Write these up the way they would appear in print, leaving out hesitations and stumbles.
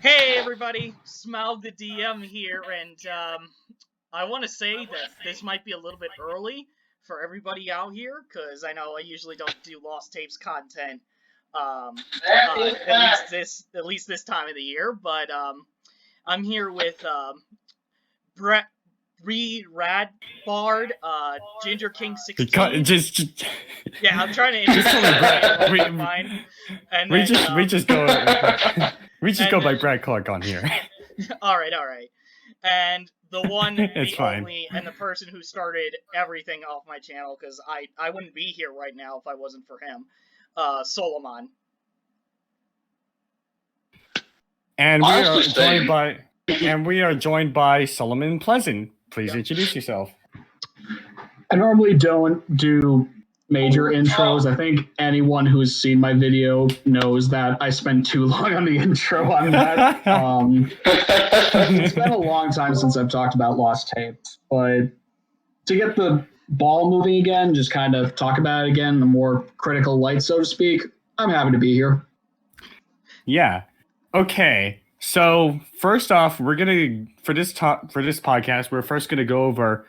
Hey everybody, Smaug the DM here, and I want to say that this might be a little bit early for everybody out here, because I know I usually don't do Lost Tapes content, at least this time of the year, but I'm here with Brett Reed Radbard, Ginger King 16. Yeah, I'm trying to introduce mine. And we then, just go by Brad Clark on here. all right. And the one, It's the fine. only, and the person who started everything off my channel, because I wouldn't be here right now if I wasn't for him, Solomon. And we are joined by Solomon Pleasant. Please introduce yourself. I normally don't do major intros. I think anyone who's seen my video knows that I spent too long on the intro on that. It's been a long time since I've talked about Lost Tapes, but to get the ball moving again, just kind of talk about it again in a more critical light, so to speak, I'm happy to be here. Yeah. Okay. So first off, we're gonna for this podcast, we're first gonna go over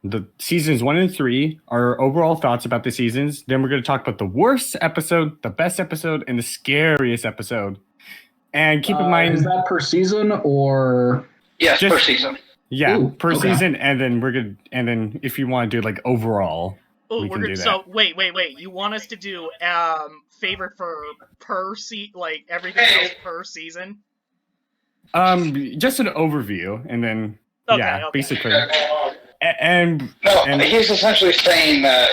the seasons 1 and 3, our overall thoughts about the seasons. Then we're going to talk about the worst episode, the best episode, and the scariest episode. And keep in mind, is that per season or? Yes, per season. Yeah, per season, and then if you want to do like overall, Oh, we can do that. So wait. You want us to do favorite for per like everything else per season? Just an overview, and then basically. And he's essentially saying that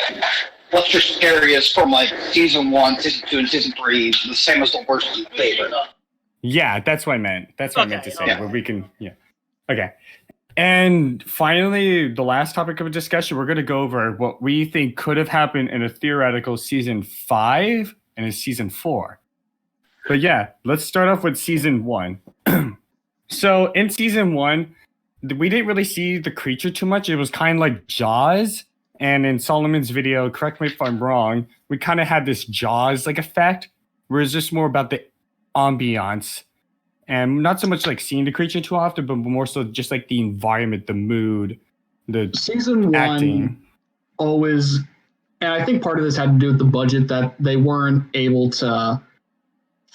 what's your scariest from like season 1, season 2, and season 3 the same as the worst and favorite. Yeah, that's what I meant. That's what I meant to say. Where we can, okay. And finally, the last topic of discussion, we're going to go over what we think could have happened in a theoretical season 5 and a season 4. But yeah, let's start off with season 1. So in season 1. We didn't really see the creature too much. It was kind of like Jaws. And in Solomon's video, correct me if I'm wrong, we kind of had this Jaws like effect, where it's just more about the ambiance. And not so much like seeing the creature too often, but more so just like the environment, the mood, the season acting. 1 always, and I think part of this had to do with the budget, that they weren't able to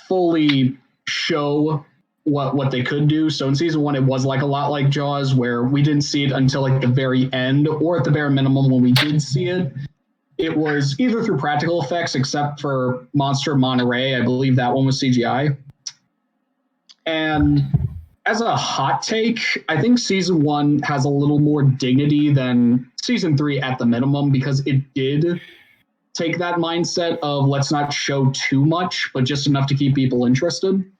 fully show what they could do. So in season 1, it was like a lot like Jaws, where we didn't see it until like the very end, or at the bare minimum when we did see it, it was either through practical effects, except for Monster Monterey. I believe that one was CGI. And as a hot take, I think season 1 has a little more dignity than season 3 at the minimum, because it did take that mindset of let's not show too much, but just enough to keep people interested.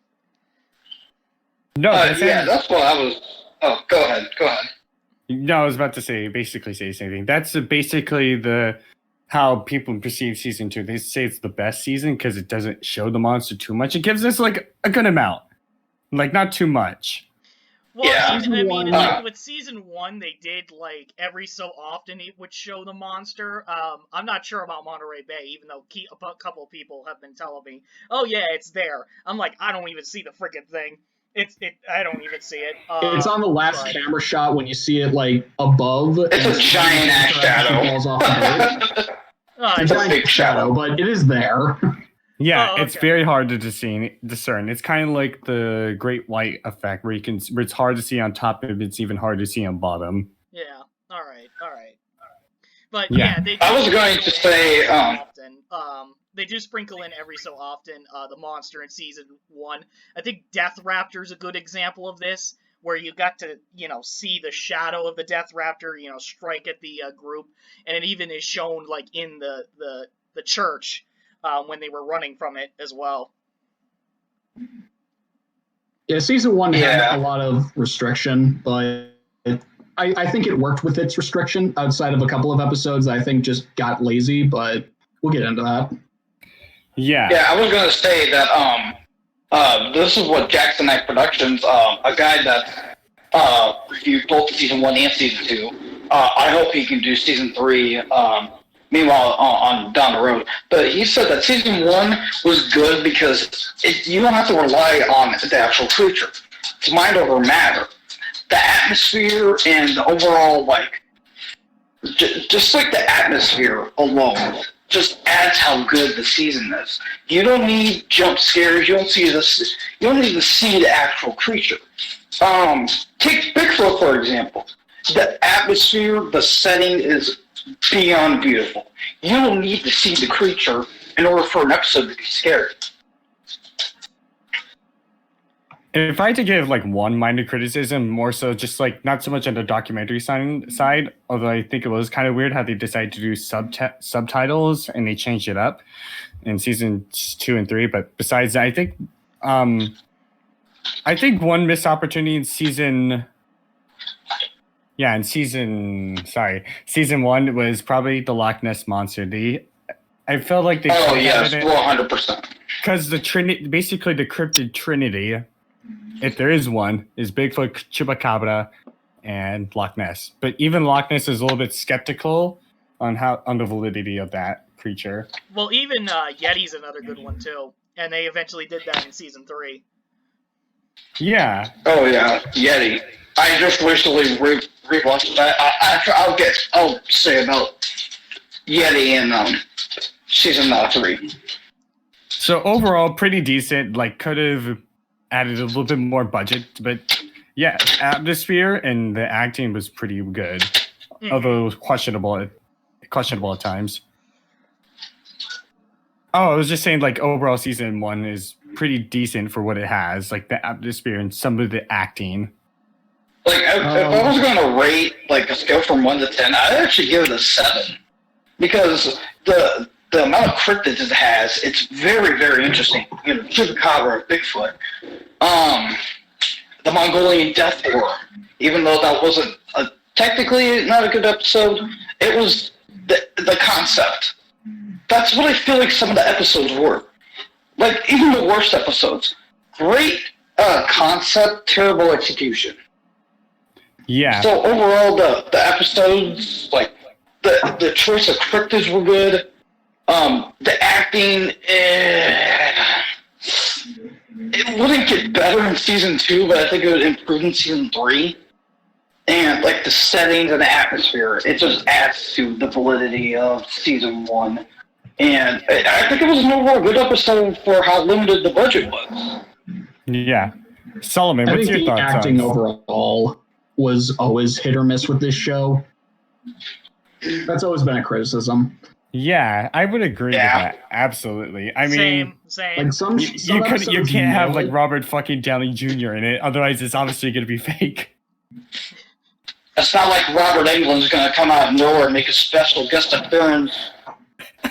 No, that's what I was. Oh, go ahead. No, I was about to say the same thing. That's basically how people perceive season 2. They say it's the best season because it doesn't show the monster too much. It gives us like a good amount, like not too much. Well, yeah. I mean, like with season 1, they did like every so often it would show the monster. I'm not sure about Monterey Bay, even though a couple people have been telling me, "Oh yeah, it's there." I'm like, I don't even see the freaking thing. I don't even see it. It's on the last camera shot when you see it like above. It's a giant ass shadow. Falls off the boat. It's a giant shadow, but it is there. Yeah, It's very hard to discern. It's kind of like the Great White effect, where it's hard to see on top, but it's even hard to see on bottom. Yeah. All right. But yeah, I was going to say, they do sprinkle in every so often the monster in season 1. I think Death Raptor's a good example of this, where you got to, see the shadow of the Death Raptor, strike at the group, and it even is shown like in the church when they were running from it as well. Yeah, season 1 had a lot of restriction, but I think it worked with its restriction outside of a couple of episodes that I think just got lazy, but we'll get into that. Yeah, I was going to say that this is what Jackson Knight Productions, a guy that reviewed both season 1 and season 2. I hope he can do season 3 Meanwhile, on down the road, but he said that season 1 was good because you don't have to rely on the actual creature. It's mind over matter. The atmosphere and the overall, like, just like the atmosphere alone just adds how good the season is. You don't need jump scares. You don't need to see the actual creature. Take Bigfoot, for example. The atmosphere, the setting is beyond beautiful. You don't need to see the creature in order for an episode to be scary. If I had to give like one minor criticism, more so just like not so much on the documentary side, although I think it was kind of weird how they decided to do subtitles and they changed it up in seasons 2 and 3. But besides that, I think one missed opportunity in season 1 was probably the Loch Ness Monster. I felt like they. Oh yes, 100%. Because basically the cryptid trinity, if there is one, is Bigfoot, Chupacabra, and Loch Ness. But even Loch Ness is a little bit skeptical on the validity of that creature. Well, even Yeti's another good one too, and they eventually did that in season 3. Yeah. Oh yeah, Yeti. I just recently rewatched that. I'll say about Yeti in season 3. So overall, pretty decent. Like, could have added a little bit more budget, but yeah, atmosphere and the acting was pretty good, although it was questionable at times. Oh, I was just saying, like, overall season 1 is pretty decent for what it has, like the atmosphere and some of the acting. Like, if I was going to rate like a scale from 1 to 10, I'd actually give it a 7 because the amount of cryptids it has, it's very, very interesting. You know, Chupacabra, Bigfoot, the Mongolian Death War. Even though that wasn't technically not a good episode, it was the concept. That's what I feel like some of the episodes were. Like, even the worst episodes. Great concept, terrible execution. Yeah. So overall, the episodes, like, the choice of cryptids were good. The acting, it wouldn't get better in season 2, but I think it would improve in season 3. And, like, the settings and the atmosphere, it just adds to the validity of season 1. And I think it was an overall good episode for how limited the budget was. Yeah. Solomon, what's your thoughts on the acting overall was always hit or miss with this show. That's always been a criticism. Yeah, I would agree with that. Absolutely. I mean, same. Like you can't have like Robert fucking Downey Jr. in it, otherwise it's obviously going to be fake. It's not like Robert Englund's going to come out of nowhere and make a special guest appearance.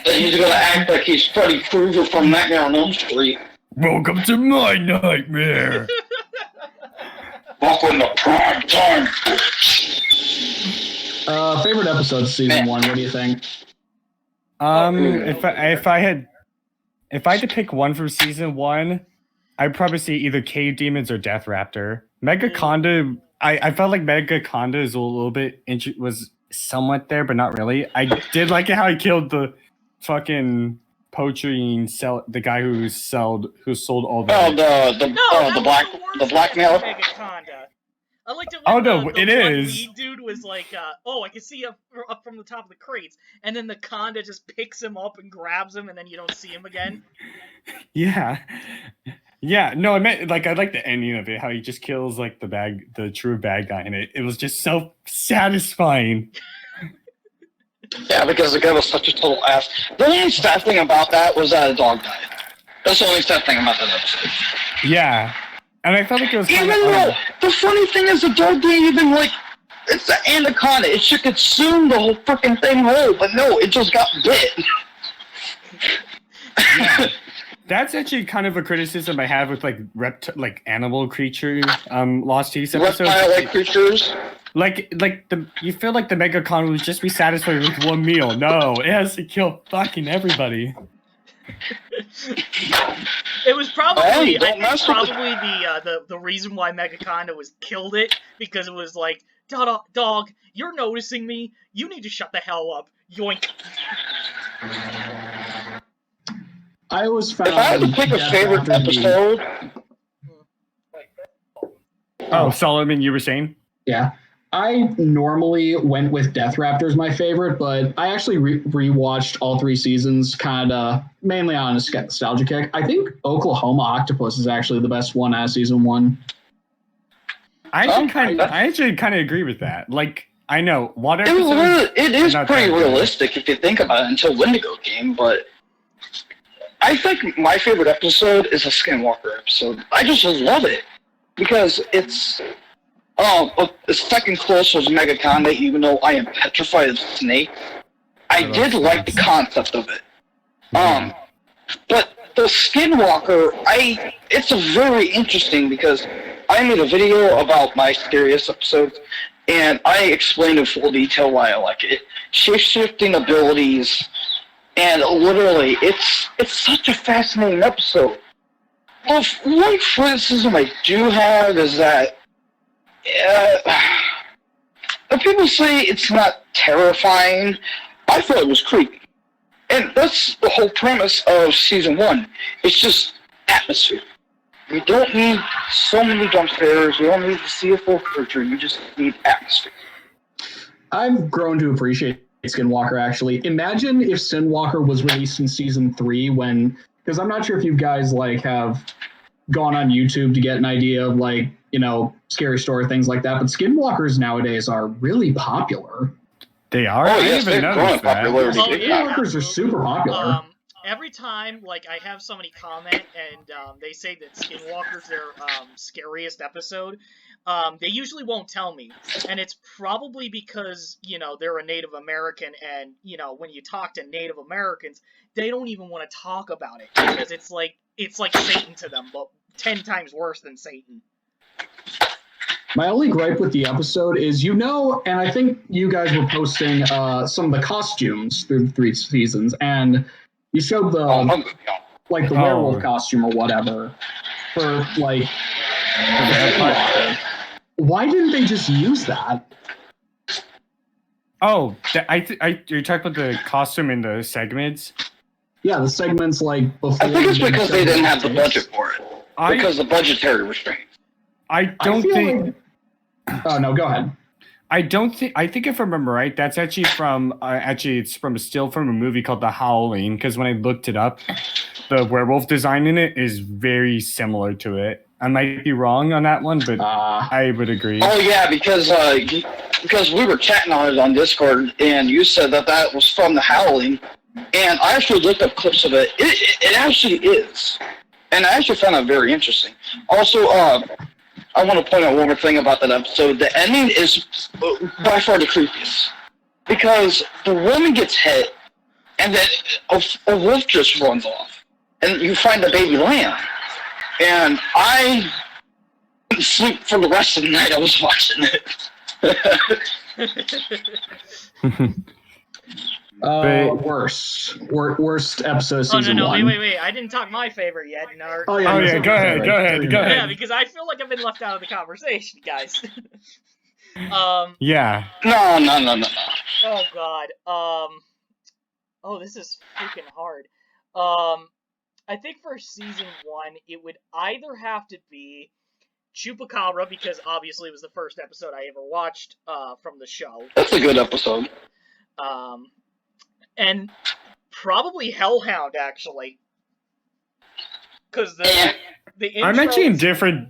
He's going to act like he's Freddy Krueger from Nightmare on Elm Street. Welcome to my nightmare. Welcome to prime time. Favorite episode of season 1, what do you think? If I had to pick one from season 1, I'd probably say either Cave Demons or Death Raptor. Megaconda, I felt like Megaconda is a little bit was somewhat there, but not really. I did like it how he killed the fucking poaching the guy who sold all the the blackmailer. Megaconda. I liked it when the lead dude was like, I can see him up from the top of the crates, and then the Conda just picks him up and grabs him, and then you don't see him again. Yeah. Yeah, no, I meant, like, I like the ending of it, how he just kills, like, the true bad guy in it. It was just so satisfying. Yeah, because the guy was such a total ass. The only sad thing about that was that a dog died. That's the only sad thing about that episode. Yeah. And I felt like it was even though, the funny thing is the dog didn't even, like, it's the anaconda. It should consume the whole freaking thing whole, but no, it just got bit. Yeah. That's actually kind of a criticism I have with like animal creature Lost East episodes. Reptile-like creatures. You feel like the Megaconda would just be satisfied with one meal. No, it has to kill fucking everybody. It was probably the reason why Megaconda was killed it, because it was like, dog, you're noticing me. You need to shut the hell up. Yoink. I always found. If I had to pick a favorite episode. Oh, Solomon, you were saying? Yeah. I normally went with Death Raptor's my favorite, but I actually rewatched all 3 seasons, kind of mainly on a nostalgia kick. I think Oklahoma Octopus is actually the best one out of season 1. I actually kind of agree with that. Like, I know water. It is pretty realistic if you think about it until Wendigo came, but I think my favorite episode is a Skinwalker episode. I just love it because it's the second closest was Megaconda, even though I am petrified of snakes. I did like the concept of it. But the Skinwalker, it's a very interesting because I made a video about my scariest episodes, and I explained in full detail why I like it. Shape-shifting abilities, and literally, it's such a fascinating episode. Well, one criticism I do have is that people say it's not terrifying. I thought it was creepy. And that's the whole premise of season 1. It's just atmosphere. You don't need so many jump scares. You don't need to see a full creature. You just need atmosphere. I've grown to appreciate Skinwalker, actually. Imagine if Skinwalker was released in season 3 because I'm not sure if you guys have gone on YouTube to get an idea of scary story, things like that, but Skinwalkers nowadays are really popular. They are? Oh, yes, they're growing popularity. Skinwalkers are super popular. Every time, I have somebody comment and they say that Skinwalker's their scariest episode, they usually won't tell me. And it's probably because, they're a Native American and, when you talk to Native Americans, they don't even want to talk about it because it's like Satan to them, but 10 times worse than Satan. My only gripe with the episode is, and I think you guys were posting some of the costumes through the 3 seasons, and you showed the werewolf costume or whatever for why didn't they just use that? Oh, you're talking about the costume in the segments? Yeah, the segments before. I think it's because they didn't have the budget for it. Because the budgetary restraints. I don't think. Oh no, go ahead. I think if I remember right, that's actually from it's from a still from a movie called The Howling. Because when I looked it up, the werewolf design in it is very similar to it. I might be wrong on that one, but I would agree. Oh yeah, because we were chatting on it on Discord, and you said that was from The Howling, and I actually looked up clips of it. It actually is, and I actually found that very interesting. Also, I want to point out one more thing about that episode. The ending is by far the creepiest. Because the woman gets hit, and then a wolf just runs off. And you find the baby lamb. And I didn't sleep for the rest of the night I was watching it. Worst episode of season 1. Wait. I didn't talk my favorite yet. Nerd. Go ahead. Yeah, because I feel like I've been left out of the conversation, guys. Yeah. No. Oh, God. This is freaking hard. I think for season 1, it would either have to be Chupacabra, because obviously it was the first episode I ever watched from the show. That's a good episode. And probably Hellhound, actually. Because the intros... I'm actually indifferent.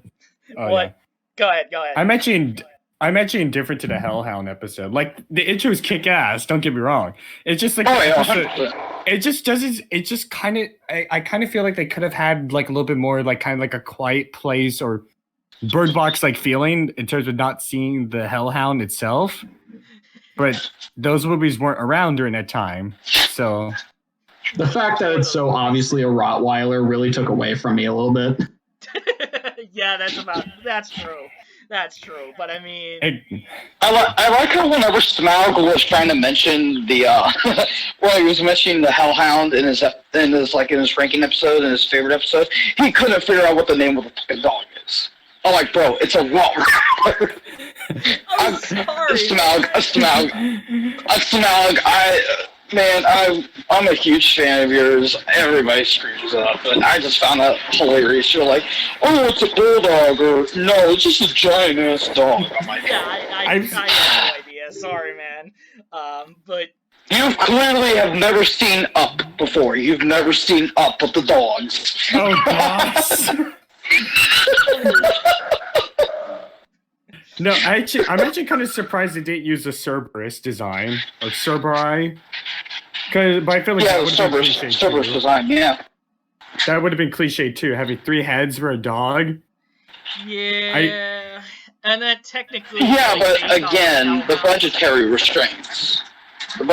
What? Yeah. Go ahead. I'm actually indifferent to the Hellhound episode. The intro is kick ass. Don't get me wrong. It's just I kind of feel like they could have had a little bit more a quiet place or Bird Box feeling in terms of not seeing the Hellhound itself. But those movies weren't around during that time, so the fact that it's so obviously a Rottweiler really took away from me a little bit. Yeah, that's true. That's true, but I mean, I like how whenever Smaug was trying to mention the he was mentioning the Hellhound in his ranking episode, in his favorite episode, he couldn't figure out what the name of the fucking dog is. I'm like, bro, it's a Rottweiler. I'm sorry. Smaug. Man, I'm a huge fan of yours. Everybody screws up, but I just found that hilarious. You're like, oh, it's a bulldog, or no, it's just a giant ass dog. I'm like, yeah, I have no idea. Sorry, man. But you clearly have never seen Up before. You've never seen Up with the dogs. Oh gosh. No, I'm actually kind of surprised they didn't use the Cerberus design or Cerberi. But I feel like that would have been cliche Cerberus too. design, yeah. That would have been cliche too, having 3 heads for a dog. yeah, and that technically. Yeah, like, but again, the budgetary restraints. But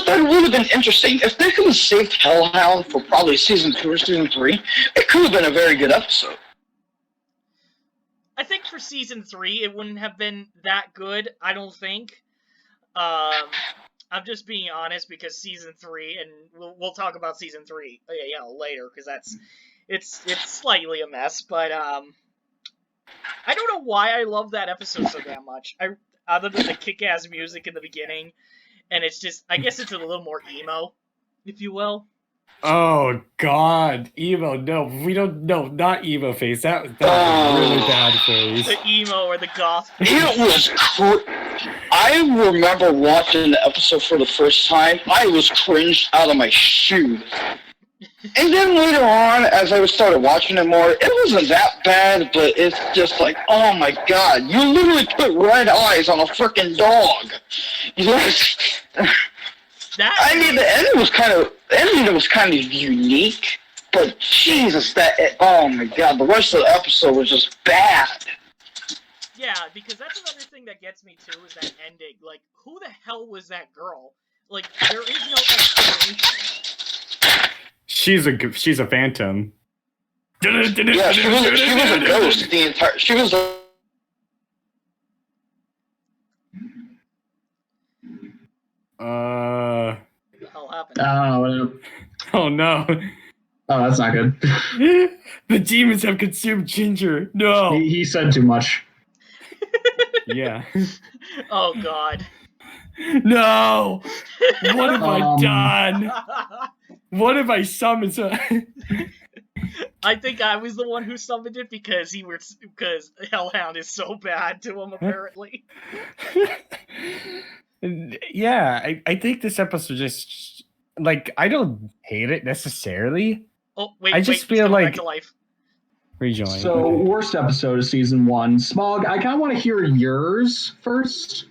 that would have been interesting. If they could have saved Hellhound for probably season 2 or season 3, it could have been a very good episode. I think for season 3, it wouldn't have been that good. I don't think. I'm just being honest because season 3, and we'll talk about season 3, later because it's slightly a mess. But I don't know why I love that episode so damn much. Other than the kick-ass music in the beginning, and it's just, I guess it's a little more emo, if you will. Oh God, emo! No, we don't. No, not emo face. That was a really bad face. The emo or the goth. It was. I remember watching the episode for the first time. I was cringed out of my shoes. And then later on, as I started watching it more, it wasn't that bad, but it's just like, oh my god, you literally put red eyes on a freaking dog. Yes. I mean, the ending was kind of unique, but Jesus, oh my god, the rest of the episode was just bad. Yeah, because that's another thing that gets me too, is that ending. Like, who the hell was that girl? Like, there is no explanation. She's a phantom. Yeah, she was a ghost the entire. She was a. What the hell happened? Oh no. Oh, that's not good. The demons have consumed Ginger. No. He said too much. Yeah. Oh god. No. What have I done? What have I summoned? I think I was the one who summoned it because Hellhound is so bad to him apparently. Yeah, I think this episode just like I don't hate it necessarily. Oh wait, I just feel like back to life. Rejoin. So worst episode of season 1, Smog. I kind of want to hear yours first.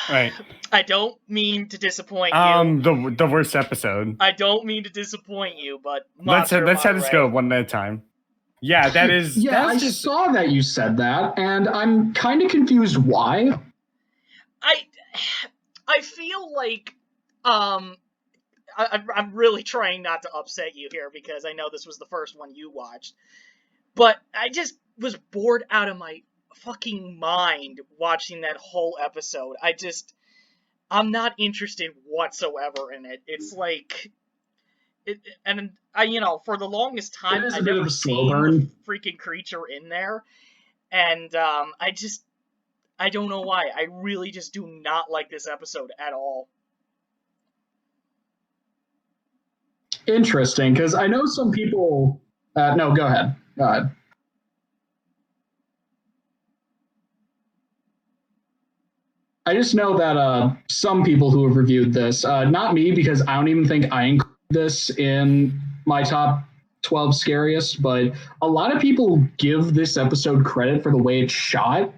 Right. I don't mean to disappoint you. The worst episode. I don't mean to disappoint you, but let's have this go one at a time. Yeah, that is. Yeah, I saw that you said that, and I'm kind of confused why. I feel like I'm really trying not to upset you here because I know this was the first one you watched, but I just was bored out of my fucking mind watching that whole episode. I'm not interested whatsoever in it. It's like, for the longest time, I've never seen the freaking creature in there, and I don't know why. I really just do not like this episode at all. Interesting, because I know some people. No, go ahead. Go ahead. I just know that some people who have reviewed this, not me, because I don't even think I include this in my top 12 scariest, but a lot of people give this episode credit for the way it's shot.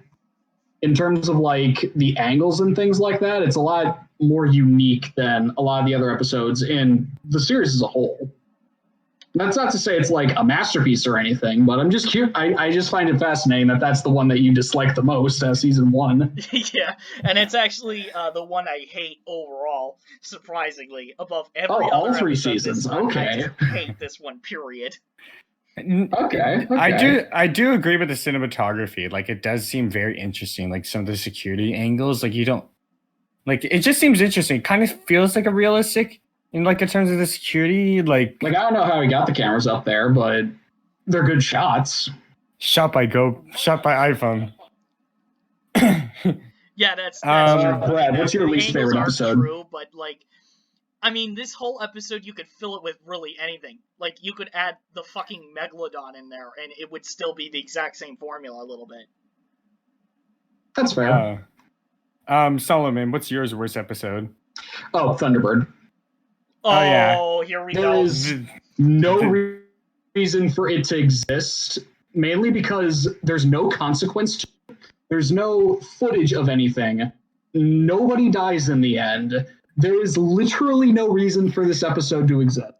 In terms of like the angles and things like that, it's a lot more unique than a lot of the other episodes in the series as a whole. That's not to say it's like a masterpiece or anything, but I'm just curious. I just find it fascinating that that's the one that you dislike the most as season 1. Yeah, and it's actually the one I hate overall, surprisingly, above every other all 3 episode. seasons. Okay. I just hate this one, period. Okay. I do agree with the cinematography. Like, it does seem very interesting. Like, some of the security angles, like, you don't like. It just seems interesting. It kind of feels like a realistic in terms of the security. Like I don't know how he got the cameras up there, but they're good shots. Shot by iPhone. Yeah, that's true. Brad, what's your least favorite episode? True, but like, I mean, this whole episode you could fill it with really anything. Like, you could add the fucking megalodon in there, and it would still be the exact same formula a little bit. That's fair. Solomon, what's yours worst episode? Oh, Thunderbird. Oh yeah. Here we go. There is no reason for it to exist, mainly because there's no consequence to it. There's no footage of anything. Nobody dies in the end. There is literally no reason for this episode to exist.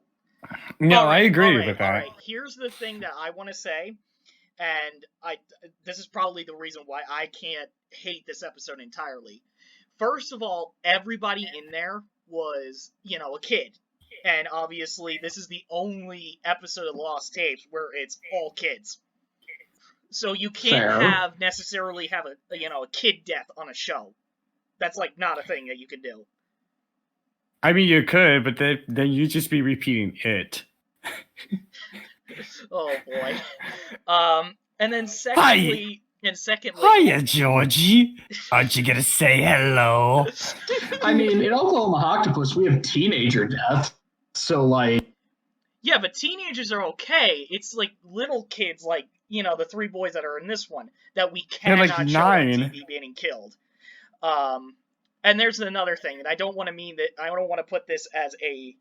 No, I agree with that. All right. Here's the thing that I want to say, and this is probably the reason why I can't hate this episode entirely. First of all, everybody in there was, a kid. And obviously, this is the only episode of Lost Tapes where it's all kids. So you can't necessarily have a kid death on a show. That's like not a thing that you can do. I mean, you could, but then you'd just be repeating it. Oh boy. And then secondly, hiya, Georgie. Aren't you gonna say hello? I mean, in Oklahoma Octopus, we have teenager death. So, like... Yeah, but teenagers are okay. It's like little kids, like, the three boys that are in this one, that we cannot show on TV being killed. And there's another thing, and I don't want to put this as a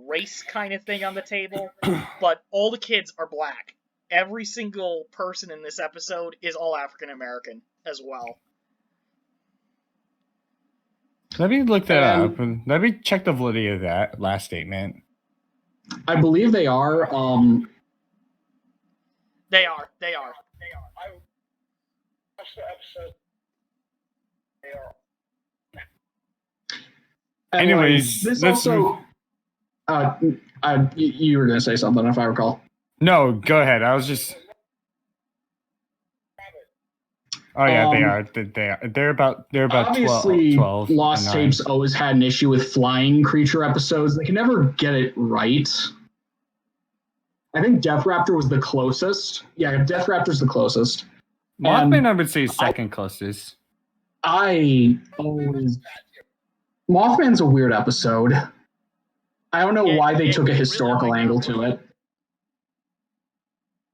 race kind of thing on the table, but all the kids are black. Every single person in this episode is all African American as well. Let me look that up, and let me check the validity of that last statement. I believe they are. They are. I watched the episode. They are. Anyways, this also. You were going to say something, if I recall. No, go ahead. I was just. Oh yeah, they are. They're about obviously 12. Lost Tapes always had an issue with flying creature episodes. They can never get it right. I think Death Raptor was the closest. Yeah, Death Raptor's the closest. Mothman, I would say second closest. Mothman's a weird episode. I don't know why they took a historical angle to it.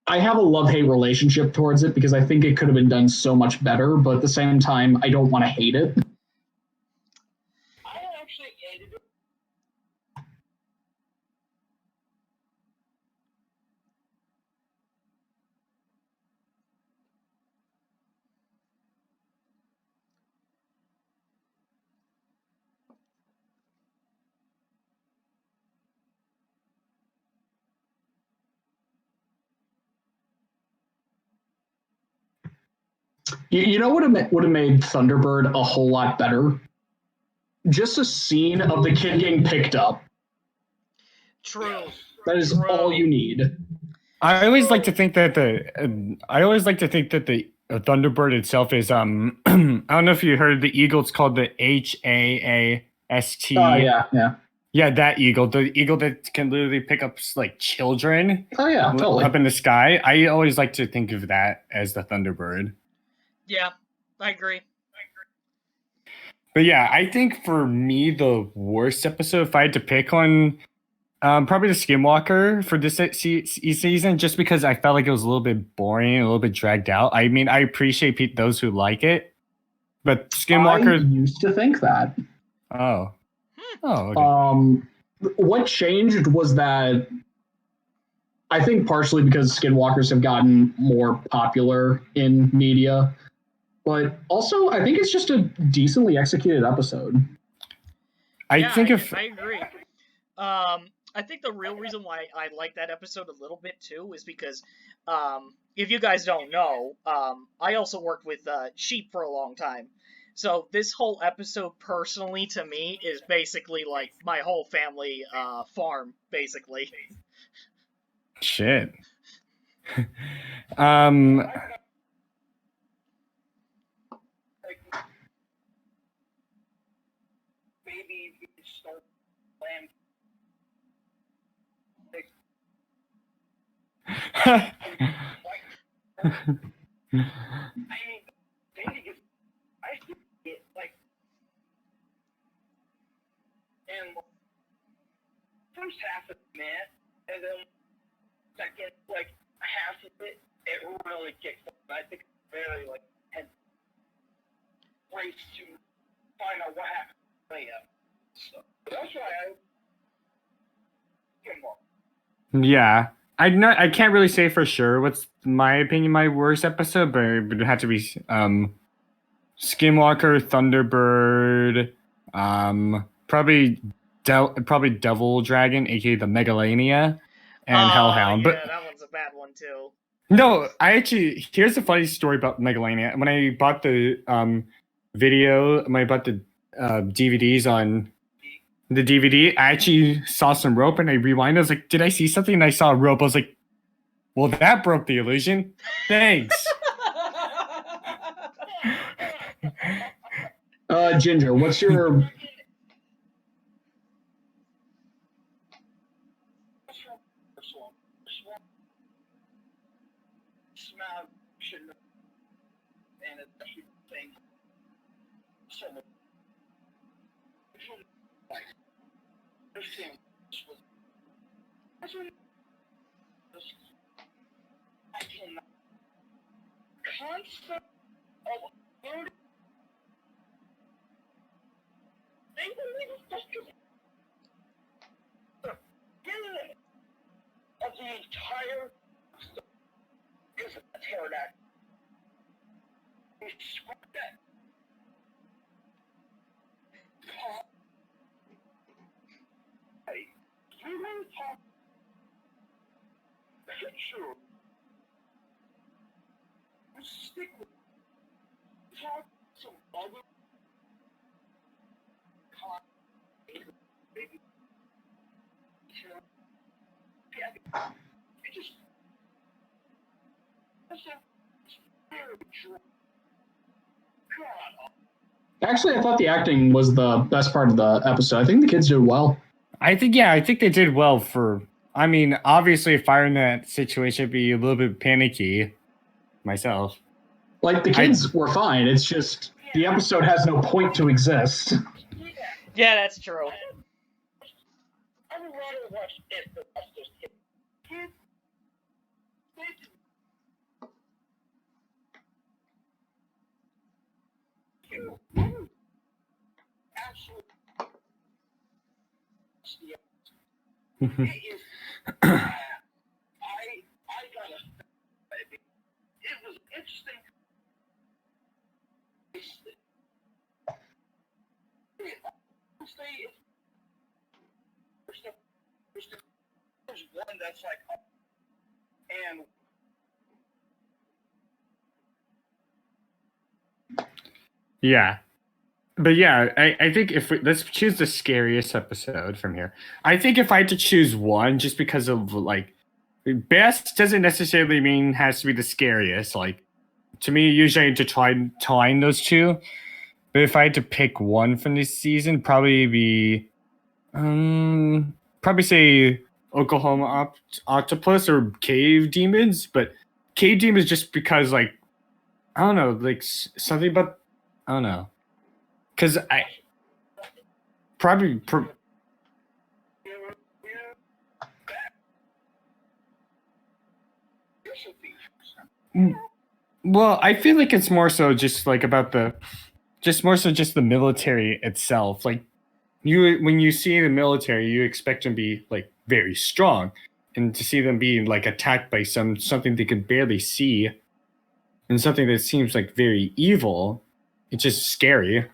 I have a love-hate relationship towards it because I think it could have been done so much better, but at the same time, I don't want to hate it. I actually hated it. You know what would have made Thunderbird a whole lot better? Just a scene of the kid getting picked up. True. That is all you need. I always like to think that the Thunderbird itself is I don't know if you heard the eagle. It's called the HAAST. Oh yeah. Yeah, that eagle, the eagle that can literally pick up like children. Oh yeah, totally. Up in the sky. I always like to think of that as the Thunderbird. Yeah, I agree. But yeah, I think for me the worst episode, if I had to pick one, probably the Skinwalker for this season, just because I felt like it was a little bit boring, a little bit dragged out. I mean, I appreciate those who like it, but Skinwalker. I used to think that. Oh. Okay. What changed was that I think partially because Skinwalkers have gotten more popular in media, but also I think it's just a decently executed episode. I agree. I think the real reason why I like that episode a little bit too is because, if you guys don't know, I also worked with sheep for a long time. So this whole episode, personally, to me, is basically like my whole family farm, basically. Shit. Maybe we could start first half of it, man, and then second, like half of it, it really kicks up. I think it's very like intense place to find out what happened. So that's why I came up. Yeah. I can't really say for sure what's my opinion my worst episode, but it would have to be Skinwalker, Thunderbird, probably Devil Dragon, aka the Megalania, and Hellhound. Yeah, But that one's a bad one too. no, here's a funny story about Megalania. When I bought the when I bought the DVDs on the DVD, I actually saw some rope and I rewinded. I was like, did I see something? And I saw a rope. I was like, well, that broke the illusion. Thanks. Ginger, what's your concept of learning. They believe it's just the beginning of the entire is a pterodactyl. We scrap that. Hey, you want to talk picture? Stick with talk some other maybe it just Actually, I thought the acting was the best part of the episode. I think the kids did well. I think they did well for. I mean, obviously, if I were in that situation, I'd be a little bit panicky myself. Like the kids were fine. It's just the episode has no point to exist. Yeah, that's true. I would rather watch it than watch those kids. Absolutely. It is. I gotta. It was interesting. There's one that's like, and Yeah. But yeah, I think let's choose the scariest episode from here. I think if I had to choose one, just because of like, best doesn't necessarily mean has to be the scariest. Like, to me, usually I had to try tying those two. But if I had to pick one from this season, probably be, probably say Oklahoma Octopus or Cave Demons. But Cave Demons just because like, I don't know, like something about, I don't know. Because I probably. Well, I feel like it's more so just like about just the military itself. Like when you see the military, you expect them to be like very strong, and to see them being like attacked by something they can barely see, and something that seems like very evil, it's just scary.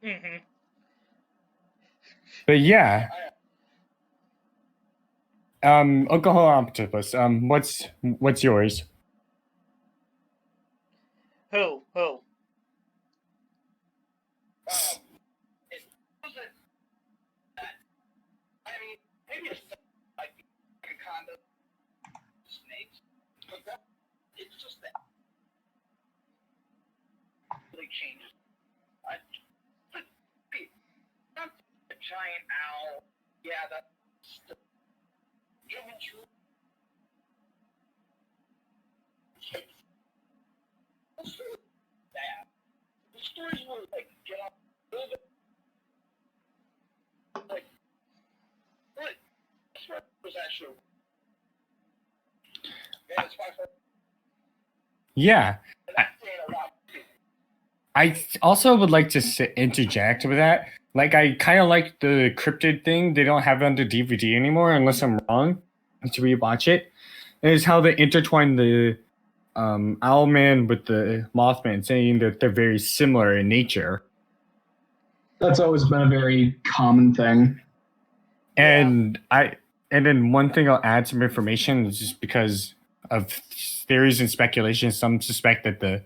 Mm-hmm. But yeah. Oklahoma Octopus. What's yours? Who? it wasn't that. I mean, maybe it's like a kind of snakes, but it's just that really changes. Not a giant owl. Yeah, that's the imagery. That the stories were like get up, like what Yeah. I also would like to interject with that. Like, I kind of like the cryptid thing. They don't have it on the DVD anymore, unless I'm wrong, to rewatch it. Is how they intertwine the Owlman with the Mothman, saying that they're very similar in nature. That's always been a very common thing. And then one thing I'll add some information is just because of theories and speculation. Some suspect that the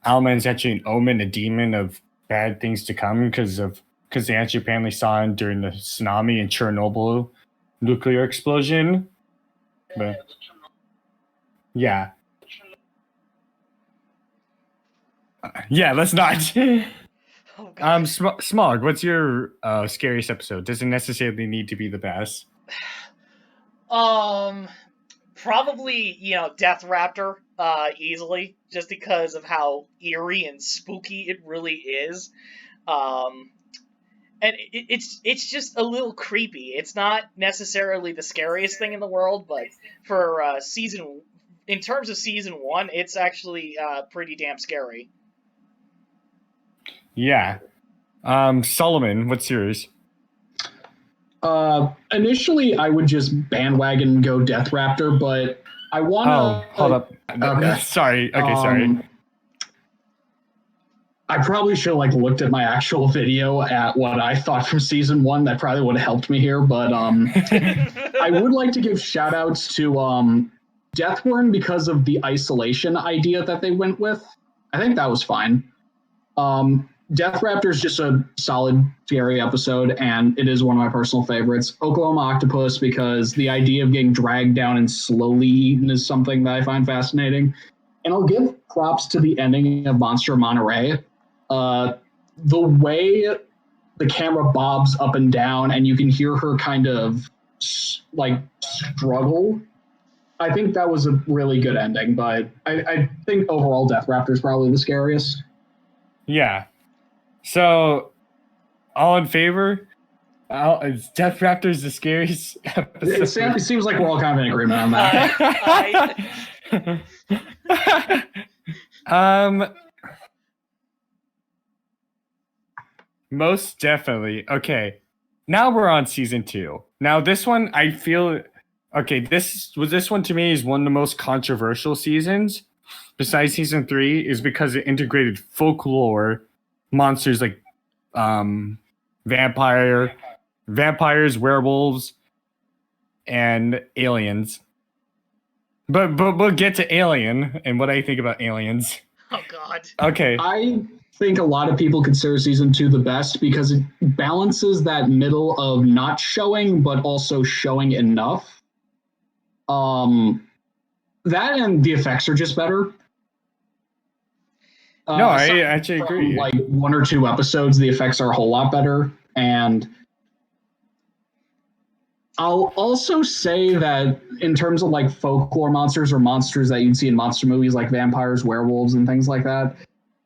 Owlman is actually an omen, a demon of bad things to come because they actually apparently saw him during the tsunami and Chernobyl nuclear explosion. But, yeah. Yeah, let's not. Oh, God. Smog, what's your scariest episode? Doesn't necessarily need to be the best. Probably, Death Raptor, easily, just because of how eerie and spooky it really is. And it's just a little creepy. It's not necessarily the scariest thing in the world, but for in terms of season 1, it's actually pretty damn scary. Yeah. Solomon, what's yours? Initially, I would just bandwagon go Death Raptor, but I want to. Oh, hold up. Okay. Sorry. Okay, sorry. I probably should have looked at my actual video at what I thought from season 1. That probably would have helped me here, but I would like to give shout outs to Deathworm because of the isolation idea that they went with. I think that was fine. Death Raptor is just a solid, scary episode, and it is one of my personal favorites. Oklahoma Octopus, because the idea of getting dragged down and slowly eaten is something that I find fascinating. And I'll give props to the ending of Monster Monterey. The way the camera bobs up and down, and you can hear her kind of struggle. I think that was a really good ending, but I think overall Death Raptor is probably the scariest. Yeah. So, all in favor? Death Raptor is the scariest episode. It seems like we're all kind of in agreement on that. Most definitely. Okay. Now we're on season 2. Now this one, I feel this one to me is one of the most controversial seasons besides season 3 is because it integrated folklore monsters like vampires, werewolves, and aliens. But we'll get to Alien and what I think about aliens. Oh, God. Okay. I think a lot of people consider season 2 the best because it balances that middle of not showing but also showing enough. That and the effects are just better. No, I actually agree. 1 or 2 episodes, the effects are a whole lot better. And I'll also say that in terms of folklore monsters or monsters that you'd see in monster movies like vampires, werewolves, and things like that,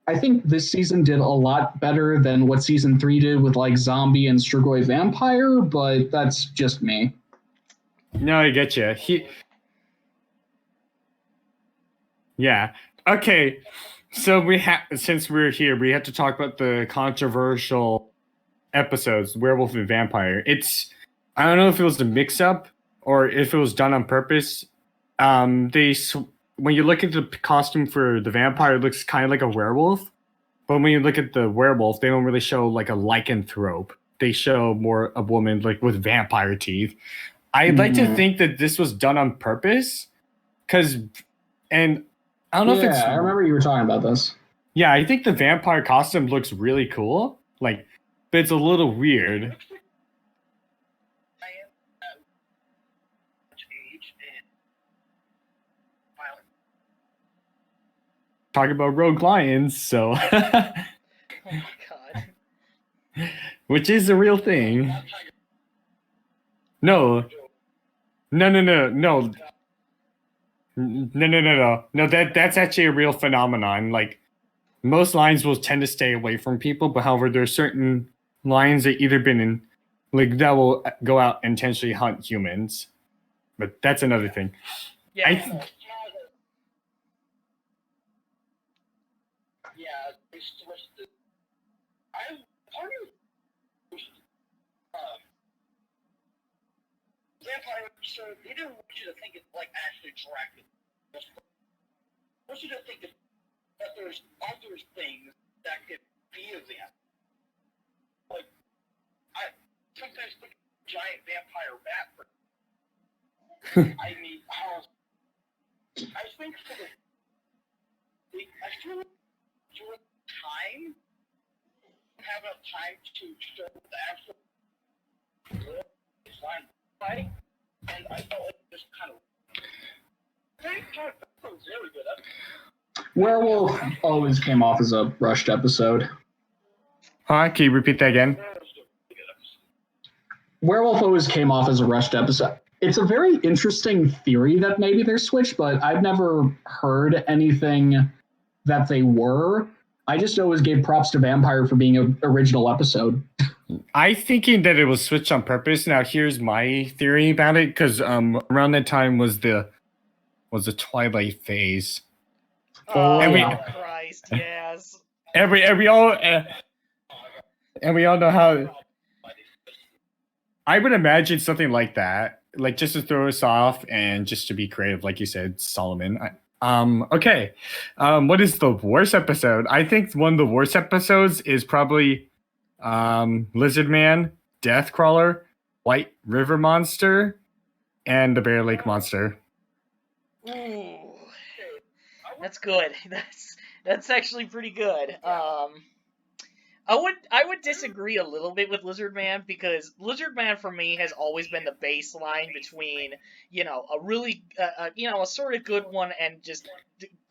I think this season did a lot better than what season 3 did with zombie and Strigoi vampire, but that's just me. No, I get you. Yeah. Okay. So since we're here, we have to talk about the controversial episodes, Werewolf and Vampire. I don't know if it was the mix-up or if it was done on purpose. When you look at the costume for the vampire, it looks kind of like a werewolf. But when you look at the werewolf, they don't really show a lycanthrope. They show more a woman with vampire teeth. I'd like to think that this was done on purpose, and I don't know if it's. Yeah, I remember you were talking about this. Yeah, I think the vampire costume looks really cool. But it's a little weird. Talking about rogue lions, so. Oh my God. Which is a real thing. No, that's actually a real phenomenon. Most lions will tend to stay away from people, but however, there are certain lions that either been in, that will go out and intentionally hunt humans. But that's another thing. Yeah. Yeah, they switched it. Part of vampire, so they didn't want you to think it's like actually Dracula. They want you to think that there's other things that could be a vampire. Like, I sometimes think of a giant vampire bat. I mean, I think for I feel like during time, have enough time to show the actual design fight, and I felt like it just kind of was very good. Werewolf always came off as a rushed episode. Huh? Can you repeat that again? Werewolf always came off as a rushed episode. It's a very interesting theory that maybe they're switched, but I've never heard anything that they were. I just always gave props to Vampire for being an original episode. I thinking that it was switched on purpose. Now here's my theory about it, because around that time was the Twilight phase. Oh, yeah. Christ, yes. And we all know how. I would imagine something like that, like just to throw us off and just to be creative, like you said, Solomon. Okay. What is the worst episode? I think one of the worst episodes is probably Lizard Man, Death Crawler, White River Monster, and the Bear Lake Monster. Ooh, that's good. That's actually pretty good. I would disagree a little bit with Lizard Man, because Lizard Man for me has always been the baseline between, a really, a sort of good one and just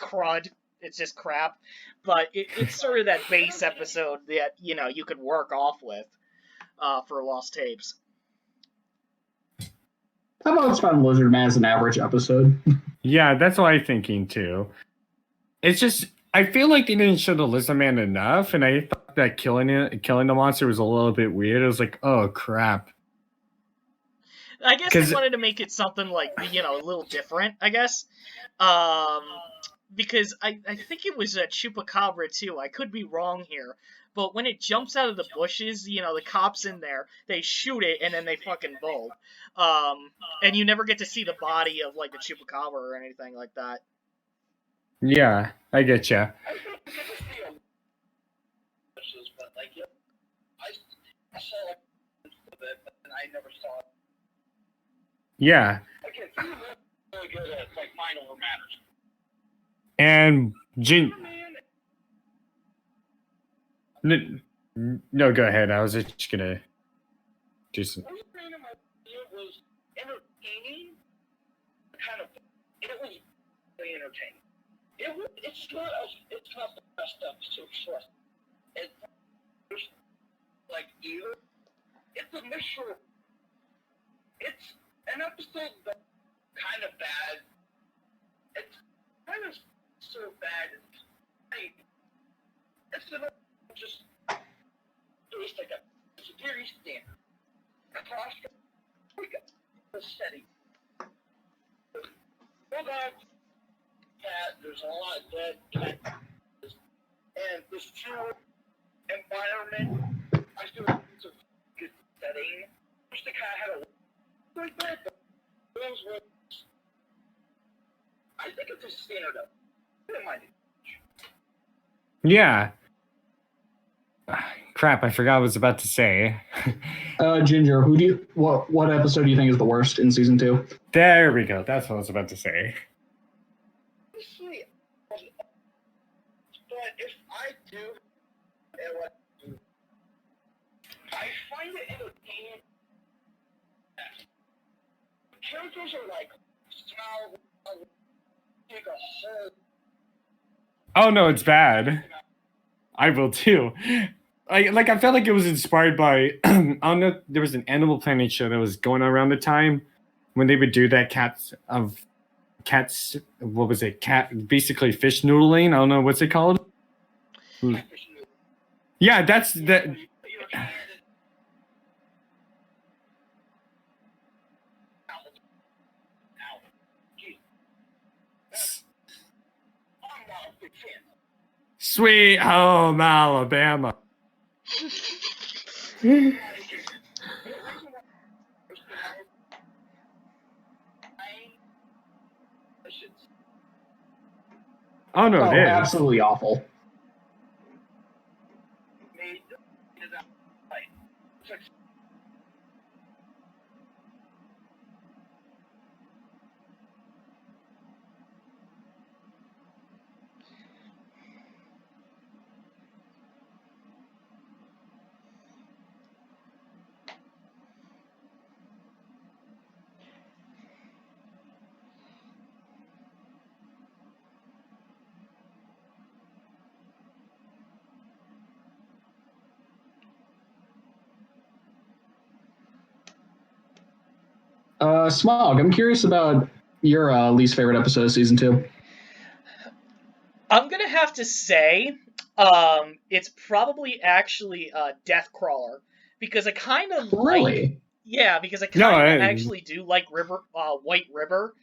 crud. It's just crap. But it's sort of that base episode that, you could work off with for Lost Tapes. I've always found Lizard Man as an average episode. Yeah, that's what I'm thinking too. It's just, I feel like they didn't show the Lizard Man enough, and I thought that killing the monster was a little bit weird. It was like, oh crap. I guess they wanted to make it something like, a little different, I guess. Because I think it was a Chupacabra too. I could be wrong here. But when it jumps out of the bushes, the cops in there, they shoot it and then they fucking bolt. And you never get to see the body of, like, the Chupacabra or anything like that. Yeah, I get ya. I never saw it. Yeah. Okay, so you're really good at like mind over matters. And no, go ahead. I was just gonna do some. It was entertaining. Kind of, it was really entertaining. It's not the best episode, trust. It's like either. It's a mixture. It's an episode that's kind of bad. It's kind of so bad. It's just like it's a very standard. Across the setting. There's a lot of dead cats. And this true environment, I feel like it's a good setting. I wish they kind of had a like that, but those were. I think it's a standard up. I don't mind it. Yeah. Crap, I forgot what I was about to say. Ginger, what episode do you think is the worst in season 2? There we go. That's what I was about to say. Honestly, but if I do, I find it entertaining. The characters are like, smile, take a whole. Oh no, it's bad. I will too. I felt like it was inspired by I don't know, there was an Animal Planet show that was going on around the time when they would do that what was it? Basically fish noodling. I don't know, what's it called? Yeah, that's that. Sweet home Alabama. Oh no, it is absolutely awful. Smog, I'm curious about your least favorite episode of season 2. I'm gonna have to say, it's probably actually Deathcrawler, because I kind of Really? because I kind of actually do like White River,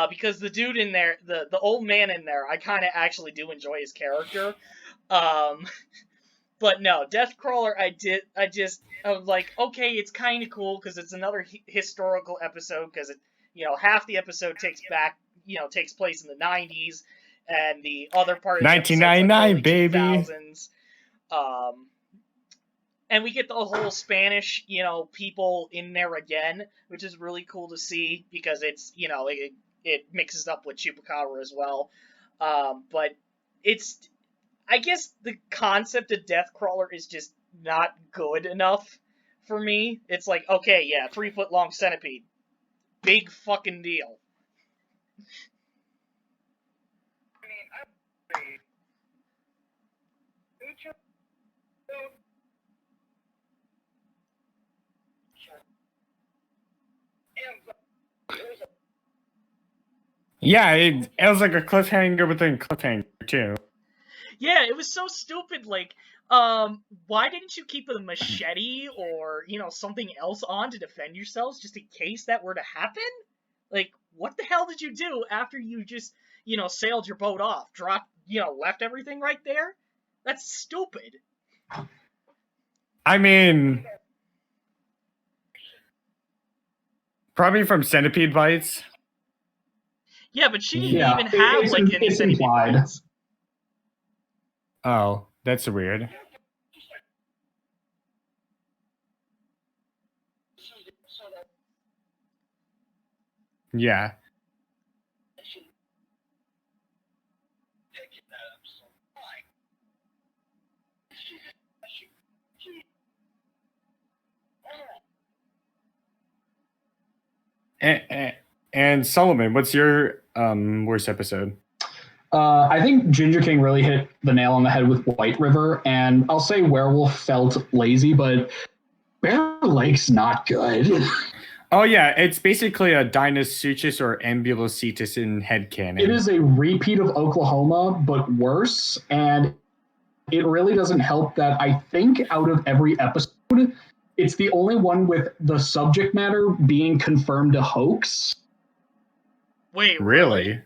because the dude in there, the old man in there, I kind of actually do enjoy his character. But no, Deathcrawler, I was like, okay, it's kind of cool because it's another historical episode, because half the episode takes place in the 90s, and the other part of the episode, 1999, baby. 2000s. And we get the whole Spanish, people in there again, which is really cool to see, because it's, it mixes up with Chupacabra as well. But I guess the concept of Deathcrawler is just not good enough for me. It's like, okay, yeah, 3-foot-long centipede. Big fucking deal. Yeah, it was like a cliffhanger within a cliffhanger, too. Yeah, it was so stupid. Like, why didn't you keep a machete or, something else on to defend yourselves just in case that were to happen? Like, what the hell did you do after you just, sailed your boat off? Dropped, left everything right there? That's stupid. I mean, probably from centipede bites. Yeah, but she didn't even have, like, any centipede bites. Oh, that's weird. Yeah. And Solomon, what's your worst episode? I think Ginger King really hit the nail on the head with White River, and I'll say Werewolf felt lazy, but Bear Lake's not good. Oh yeah, it's basically a Dinosuchus or Ambulocetus in headcanon. It is a repeat of Oklahoma, but worse, and it really doesn't help that I think out of every episode, it's the only one with the subject matter being confirmed a hoax. Wait, really?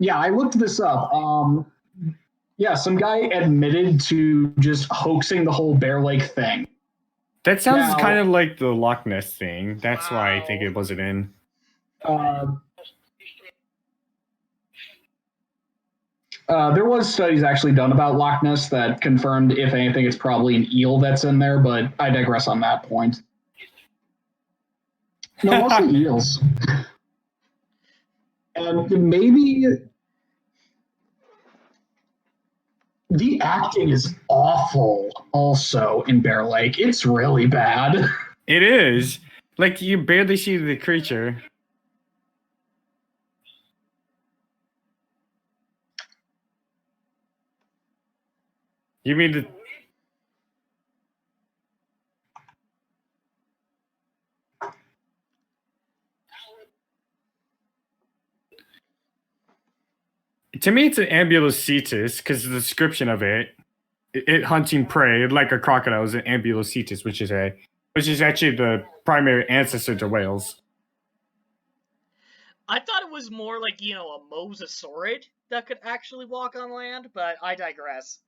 Yeah, I looked this up. Yeah, some guy admitted to just hoaxing the whole Bear Lake thing. That sounds kind of like the Loch Ness thing. That's why I think it wasn't in. There was studies actually done about Loch Ness that confirmed, if anything, it's probably an eel that's in there, but I digress on that point. No, mostly eels. And maybe the acting is awful also in Bear Lake. It's really bad. It is. Like, you barely see the creature. You mean the... To me, it's an Ambulocetus, because the description of it hunting prey like a crocodile is an Ambulocetus, which is actually the primary ancestor to whales. I thought it was more like, a mosasaurid that could actually walk on land, but I digress.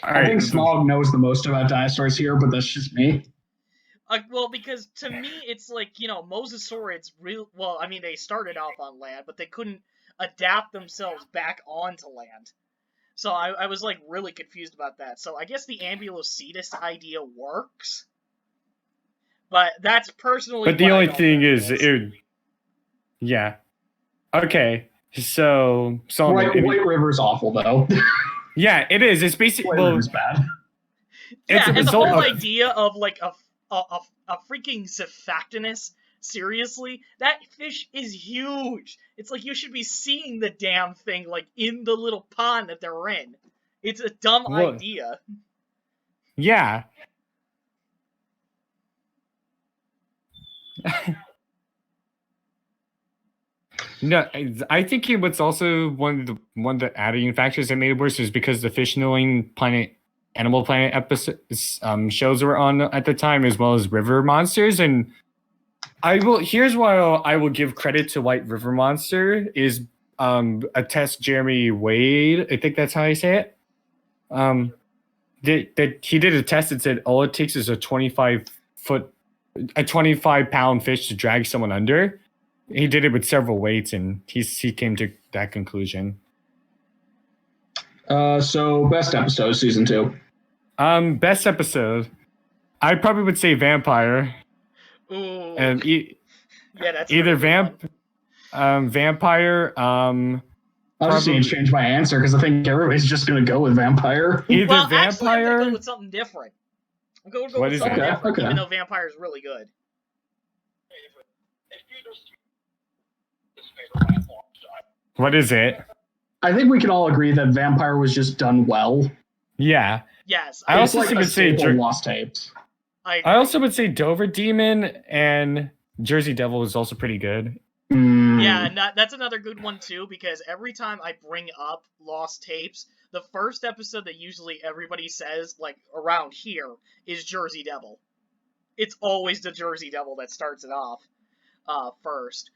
I think Smog knows the most about dinosaurs here, but that's just me. Well, because to me, it's like, mosasaurids well, I mean, they started off on land, but they couldn't adapt themselves back onto land. So I was, like, really confused about that. So I guess the Ambulocetus idea works, but that's personally But the only thing is, yeah. Okay, so Solomon, White River's awful, though. Yeah, it is. It's basically White River's bad. Yeah, and the whole idea of, like, a freaking Cephactinus, seriously? That fish is huge! It's like you should be seeing the damn thing, like, in the little pond that they're in. It's a dumb idea. Yeah. No, I think it was also one of the adding factors that made it worse is because the fish knowing Animal Planet episodes shows were on at the time, as well as river monsters. And here's why I will give credit to White River Monster is a test Jeremy Wade, I think that's how I say it. That he did a test that said all it takes is a 25-pound fish to drag someone under. He did it with several weights, and he came to that conclusion. So best episode, season 2. Best episode, I probably would say Vampire. Ooh. And yeah, that's either Vampire. I was just going to change my answer because I think everybody's just going to go with Vampire. Either well, Vampire. Actually, I'm going to go with something different. I'm going to go with something different, even though Vampire is really good. What is it? I think we can all agree that Vampire was just done well. Yeah. Yes. I also would say Lost Tapes. I also would say Dover Demon and Jersey Devil is also pretty good. Yeah, and that's another good one too, because every time I bring up Lost Tapes, the first episode that usually everybody says, like, around here, is Jersey Devil. It's always the Jersey Devil that starts it off first.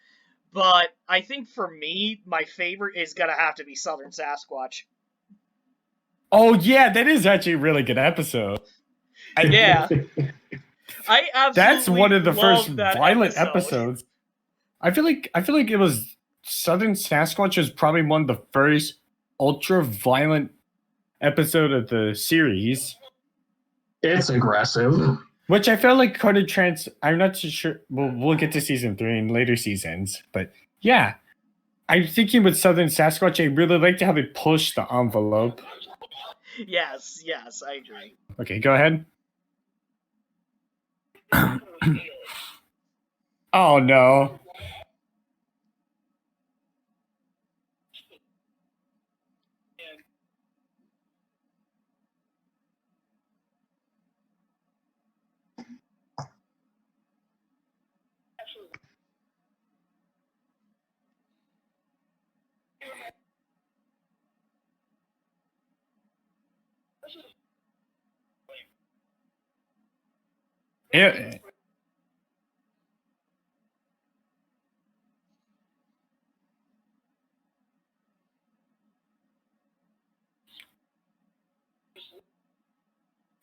But I think for me, my favorite is gonna have to be Southern Sasquatch. Oh yeah, that is actually a really good episode. Yeah. I absolutely That's one of the first violent episode. episodes. I feel like it was Southern Sasquatch was probably one of the first ultra violent episode of the series. It's aggressive. Which I felt like could have I'm not too sure. We'll get to season 3 in later seasons, but yeah, I'm thinking with Southern Sasquatch, I really like to have it push the envelope. Yes, I agree. Okay, go ahead. Oh no.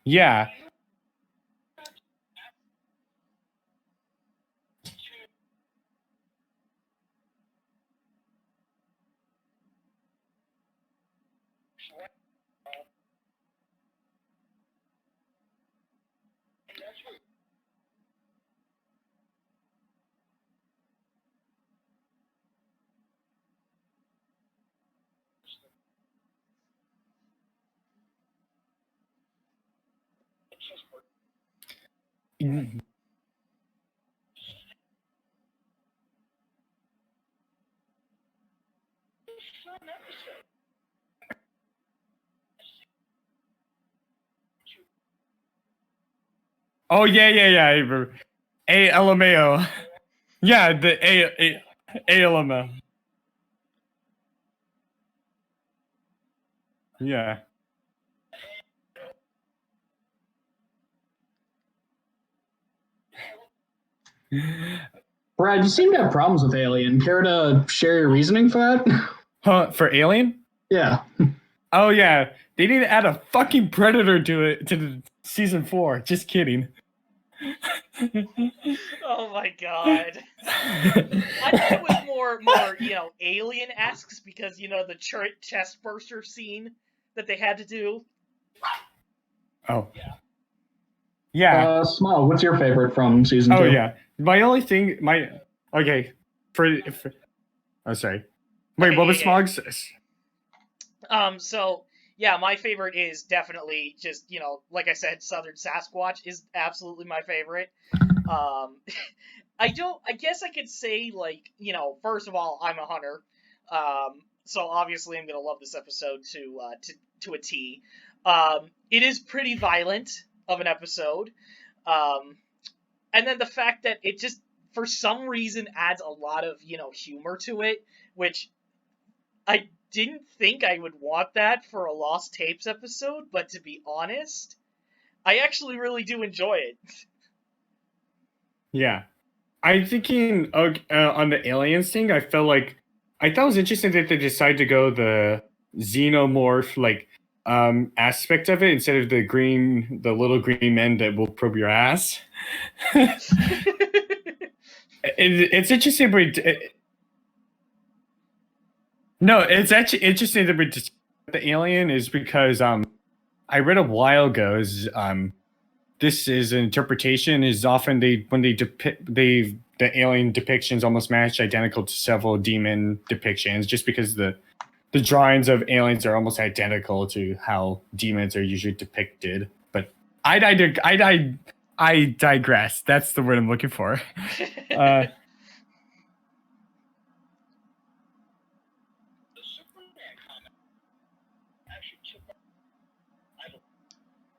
Yeah. Oh yeah. A LMAO. Yeah, the A LMAO. Yeah. Brad, you seem to have problems with Alien. Care to share your reasoning for that? Huh, for Alien? Yeah. Oh yeah, they need to add a fucking predator to it to the season 4. Just kidding. Oh my god. I thought it was more alien-esque because the chest burster scene that they had to do. Oh. Yeah. Smile, what's your favorite from season 2? Oh yeah. My only thing, okay, oh sorry. Wait, Okay, what was yeah. Smog's? So yeah, my favorite is definitely just like I said, Southern Sasquatch is absolutely my favorite. I guess I could say first of all, I'm a hunter, so obviously I'm gonna love this episode to a T. It is pretty violent of an episode, and then the fact that it just for some reason adds a lot of humor to it, which I didn't think I would want that for a Lost Tapes episode, but to be honest, I actually really do enjoy it. Yeah. I'm thinking on the aliens thing, I thought it was interesting that they decided to go the xenomorph aspect of it instead of the little green men that will probe your ass. It's interesting, but no, it's actually interesting that the alien is because I read a while ago this is an interpretation is often when they depict the alien depictions almost match identical to several demon depictions just because the drawings of aliens are almost identical to how demons are usually depicted. But I digress. That's the word I'm looking for.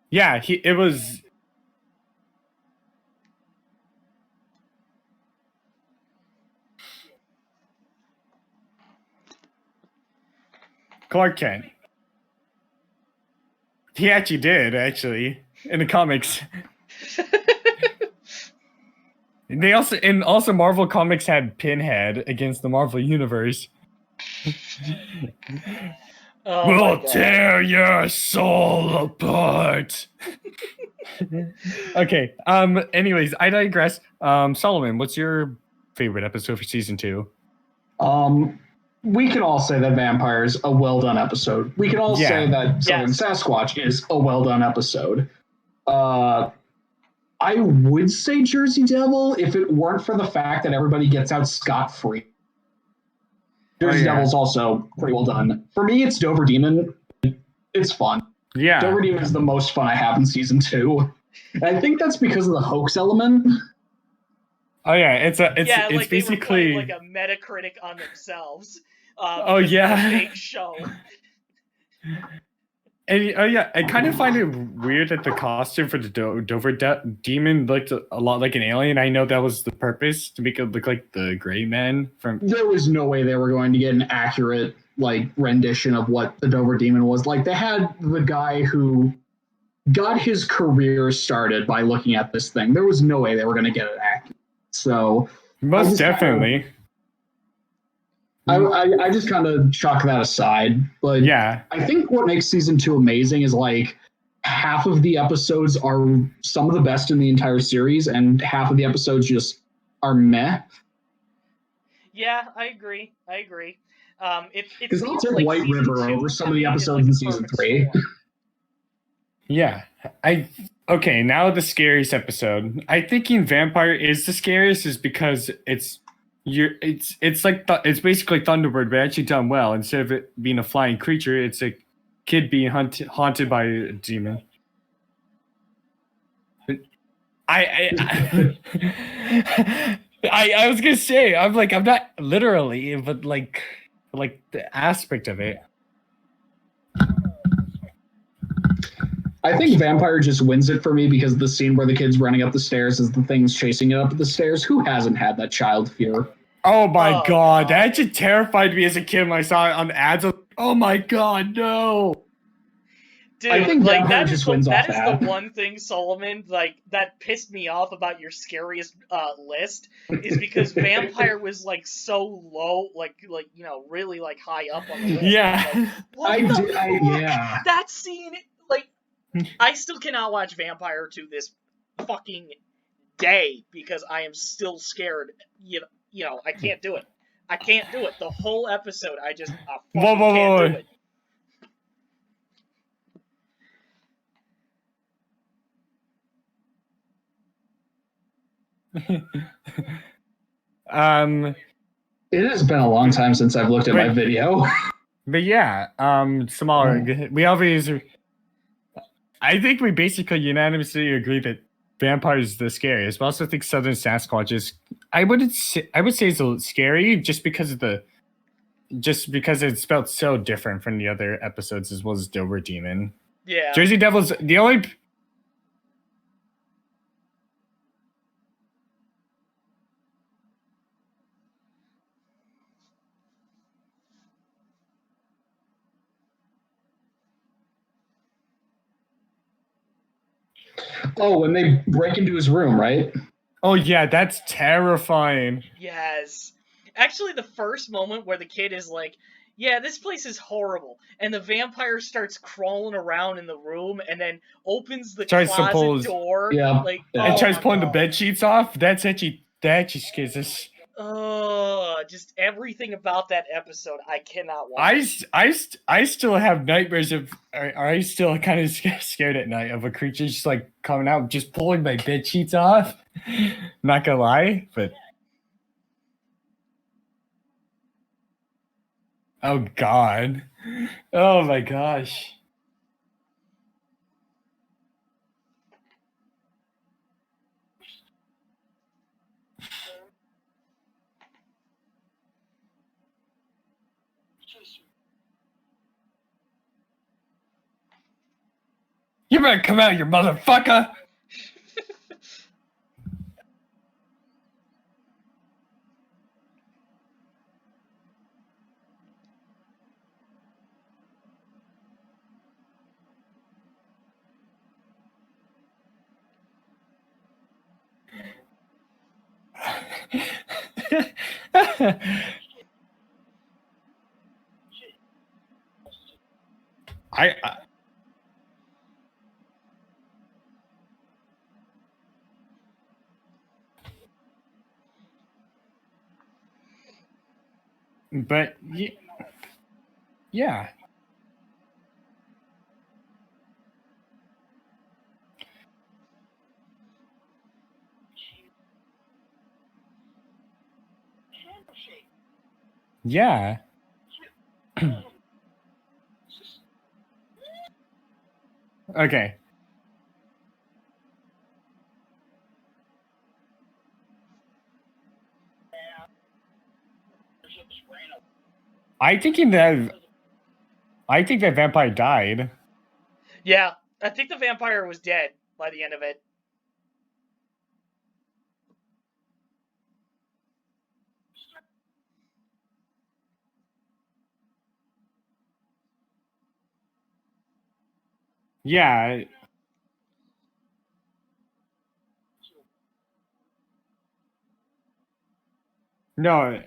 Yeah, it was. Clark Kent. He actually did, in the comics. They also Marvel Comics had Pinhead against the Marvel Universe. Oh we'll tear your soul apart. Okay. Anyways, I digress. Solomon, what's your favorite episode for season 2? We can all say that Vampire's a well done episode. We can all say that Southern Sasquatch is a well done episode. I would say Jersey Devil if it weren't for the fact that everybody gets out scot-free. Jersey Devil's also pretty well done. For me, it's Dover Demon. It's fun. Yeah. Dover Demon is the most fun I have in season 2. And I think that's because of the hoax element. Oh yeah, it's basically like a Metacritic on themselves. Oh yeah, fake show. And I kind of find it weird that the costume for the Dover Demon looked a lot like an alien. I know that was the purpose, to make it look like the Gray Men from. There was no way they were going to get an accurate rendition of what the Dover Demon was. They had the guy who got his career started by looking at this thing. There was no way they were going to get it accurate. So most definitely. I just kind of chalk that aside. But yeah, I think what makes season 2 amazing is half of the episodes are some of the best in the entire series, and half of the episodes just are meh. Yeah, I agree. Because I'll take White River over some of the episodes in season 3. Yeah, okay. Now the scariest episode. I thinking Vampire is the scariest is because it's basically Thunderbird, but actually done well. Instead of it being a flying creature, it's a kid being haunted by a demon. I was gonna say I'm not literally, but the aspect of it. I think Vampire just wins it for me because the scene where the kid's running up the stairs is the thing's chasing it up the stairs. Who hasn't had that child fear? Oh my god, that just terrified me as a kid when I saw it on the ads. Oh my god, no. Dude, I think like Vampire just wins off that is that. the one thing, Solomon, like that pissed me off about your scariest list is because Vampire was like so low, like really like high up on the list. Yeah. Like, what I the did. fuck? Yeah. That scene, like, I still cannot watch Vampire to this fucking day because I am still scared. You know, I can't do it. I can't do it. The whole episode, I fucking can't do it. It has been a long time since I've looked at my video. But yeah, smaller. We always. I think we basically unanimously agree that vampire is the scariest. But I also think Southern Sasquatch is. I would say it's a little scary just because it's spelled so different from the other episodes as well as Dover Demon. Yeah. Jersey Devil's the only. Oh, when they break into his room, right? Oh yeah, that's terrifying. Yes. Actually, the first moment where the kid is like, yeah, this place is horrible, and the vampire starts crawling around in the room and then opens the closet door. Yeah. Like, And tries pulling the bed sheets off. That actually scares us. Oh, just everything about that episode, I cannot watch. I still have nightmares of. I still kind of scared at night of a creature just like coming out, just pulling my bed sheets off. Not gonna lie, but oh god, oh my gosh. You better come out, you motherfucker! But yeah. Yeah. Okay. I think that vampire died. Yeah, I think the vampire was dead by the end of it. Yeah. No.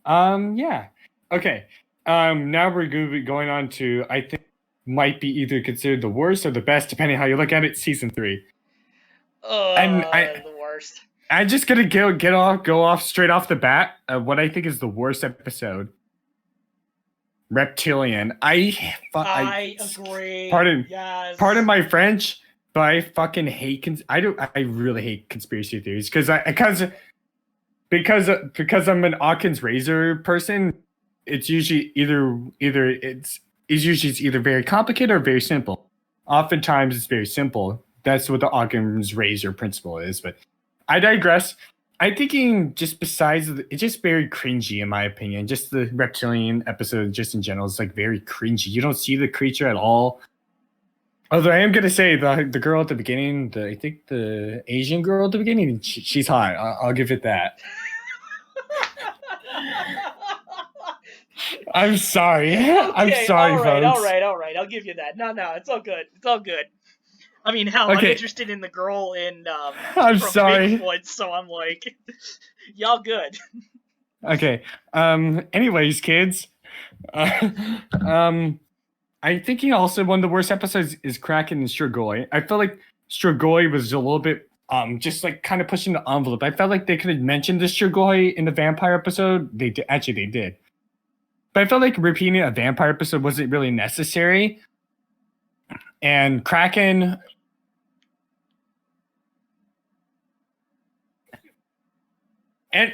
Yeah. Okay. Now we're going to be going on to, I think, might be either considered the worst or the best, depending how you look at it, season 3. The worst. I'm just gonna go off straight off the bat. What I think is the worst episode. Reptilian. I agree. Pardon my French, but I fucking hate. I really hate conspiracy theories because I'm an Occam's razor person. It's usually it's either very complicated or very simple. Oftentimes, it's very simple. That's what the Occam's razor principle is. But I digress. I'm thinking just besides it's just very cringy in my opinion. Just the reptilian episode, just in general, is like very cringy. You don't see the creature at all. Although I am gonna say the girl at the beginning, I think the Asian girl at the beginning, she's hot. I'll give it that. I'm sorry. Okay, I'm sorry, all right, folks. all right. I'll give you that. No, it's all good. It's all good. I mean, hell, Okay. I'm interested in the girl in I'm from sorry. Bigfoot, so I'm like, y'all good. Okay. Anyways, kids. I'm thinking also one of the worst episodes is Kraken and Strigoi. I feel like Strigoi was a little bit just like kind of pushing the envelope. I felt like they could have mentioned the Strigoi in the vampire episode. They did. Actually, they did. But I felt like repeating a vampire episode wasn't really necessary. And Kraken. And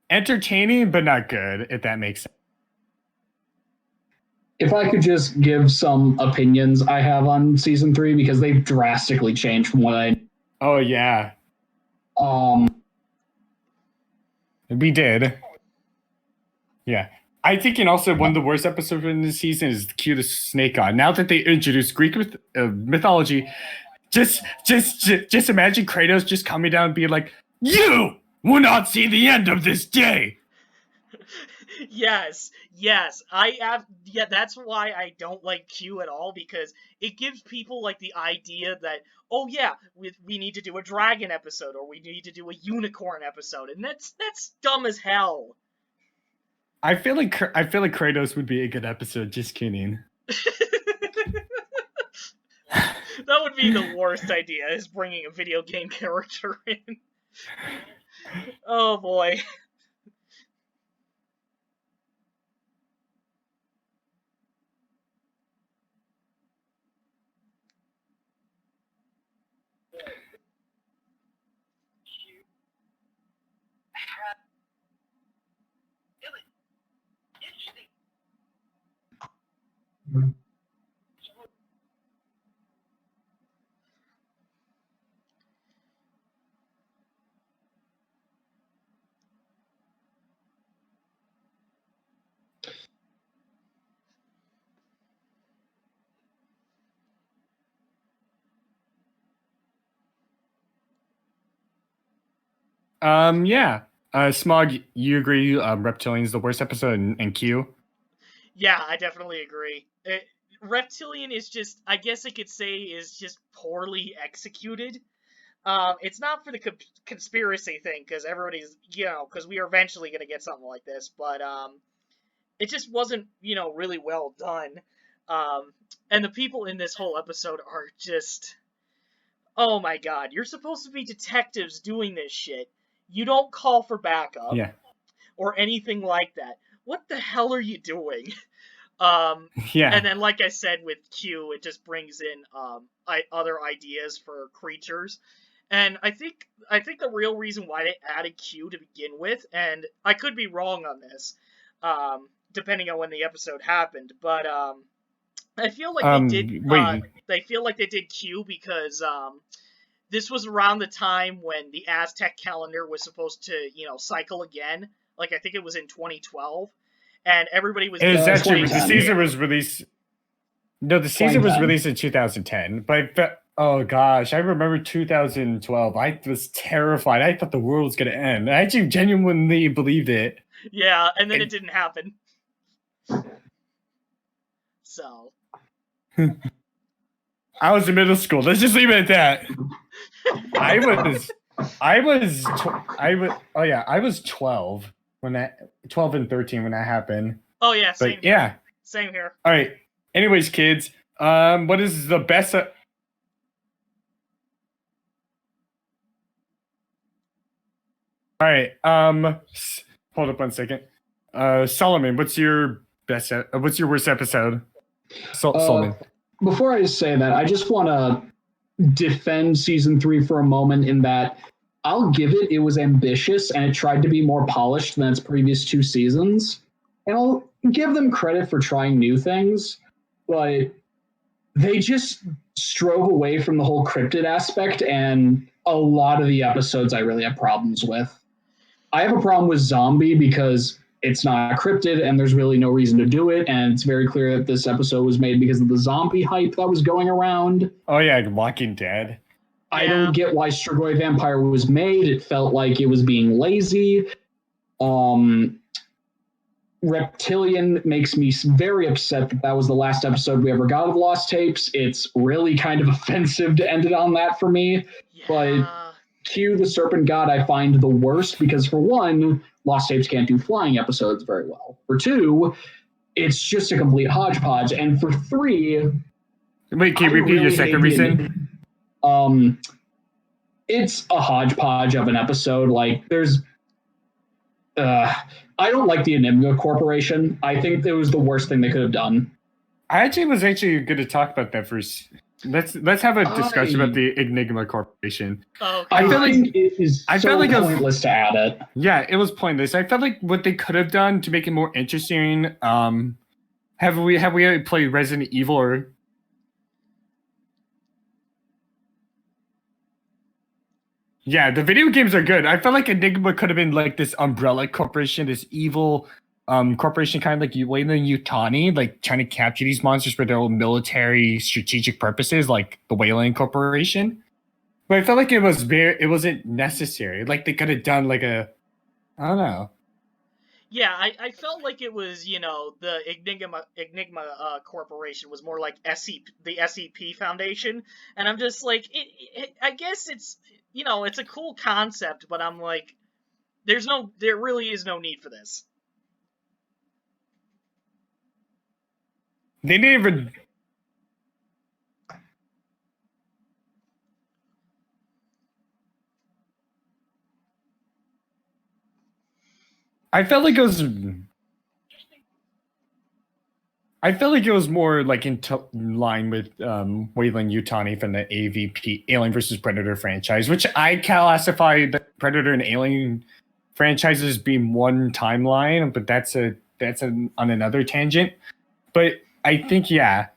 entertaining, but not good, if that makes sense. If I could just give some opinions I have on season 3, because they've drastically changed from what I. Oh yeah. We did. Yeah. I think, and also one of the worst episodes in this season is the cutest snake god. Now that they introduced Greek mythology, just imagine Kratos just coming down and being like, "You will not see the end of this day." Yes. That's why I don't like Q at all, because it gives people like the idea that, oh yeah, we need to do a dragon episode, or we need to do a unicorn episode, and that's dumb as hell. I feel like Kratos would be a good episode. Just kidding. That would be the worst idea, is bringing a video game character in. Oh boy. Yeah. Smog, you agree Reptilian's the worst episode and Q? Yeah, I definitely agree. Reptilian is just, I guess I could say, is just poorly executed. It's not for the conspiracy thing, because everybody's, because we are eventually going to get something like this, but it just wasn't, really well done. And the people in this whole episode are just, oh my god, you're supposed to be detectives doing this shit. You don't call for backup. Yeah. Or anything like that. What the hell are you doing? Yeah. And then, like I said, with Q, it just brings in other ideas for creatures. And I think the real reason why they added Q to begin with, and I could be wrong on this, depending on when the episode happened, but I feel like they did. They feel like they did Q because this was around the time when the Aztec calendar was supposed to, cycle again. Like, I think it was in 2012, and everybody was. It's actually the season was released. No, the season was released in 2010. But oh gosh, I remember 2012. I was terrified. I thought the world was going to end. I actually genuinely believed it. Yeah, and then it didn't happen. So. I was in middle school. Let's just leave it at that. I was 12 when that 12 and 13 when that happened. Oh yeah, same but, yeah. Same here. All right. Anyways, kids, what is the best all right. Hold up 1 second. Solomon, what's your worst episode? Solomon. Before I say that, I just want to defend season 3 for a moment, in that I'll give it was ambitious and it tried to be more polished than its previous 2 seasons. And I'll give them credit for trying new things, but they just strove away from the whole cryptid aspect, and a lot of the episodes I really have problems with. I have a problem with Zombie because it's not cryptid and there's really no reason to do it, and it's very clear that this episode was made because of the zombie hype that was going around. Oh yeah, Walking Dead. I don't get why Strigoi Vampire was made. It felt like it was being lazy. Reptilian makes me very upset that was the last episode we ever got of Lost Tapes. It's really kind of offensive to end it on that for me. Yeah. But Q, the Serpent God, I find the worst because, for one, Lost Tapes can't do flying episodes very well. For two, it's just a complete hodgepodge. And for three... Wait, can you repeat your second reason? It's a hodgepodge of an episode. Like, there's... I don't like the Enigma Corporation. I think it was the worst thing they could have done. I was actually going to talk about that first. Let's have a discussion about the Enigma Corporation. Okay. I feel like it is pointless to add it. Yeah, it was pointless. I felt like what they could have done to make it more interesting. Have we played Resident Evil or? Yeah, the video games are good. I felt like Enigma could have been like this umbrella corporation, this evil corporation, kind of like Weyland-Yutani, like trying to capture these monsters for their own military strategic purposes, like the Weyland Corporation. But I felt like it wasn't necessary. Like they could have done like I don't know. Yeah, I felt like it was, the Enigma Corporation was more like the SCP Foundation, and I'm just like, I guess it's, it's a cool concept, but I'm like, there really is no need for this. They didn't even. I felt like it was more like in line with Weyland-Yutani from the AVP Alien vs Predator franchise, which I classify the Predator and Alien franchises being one timeline, but that's on another tangent. But I think what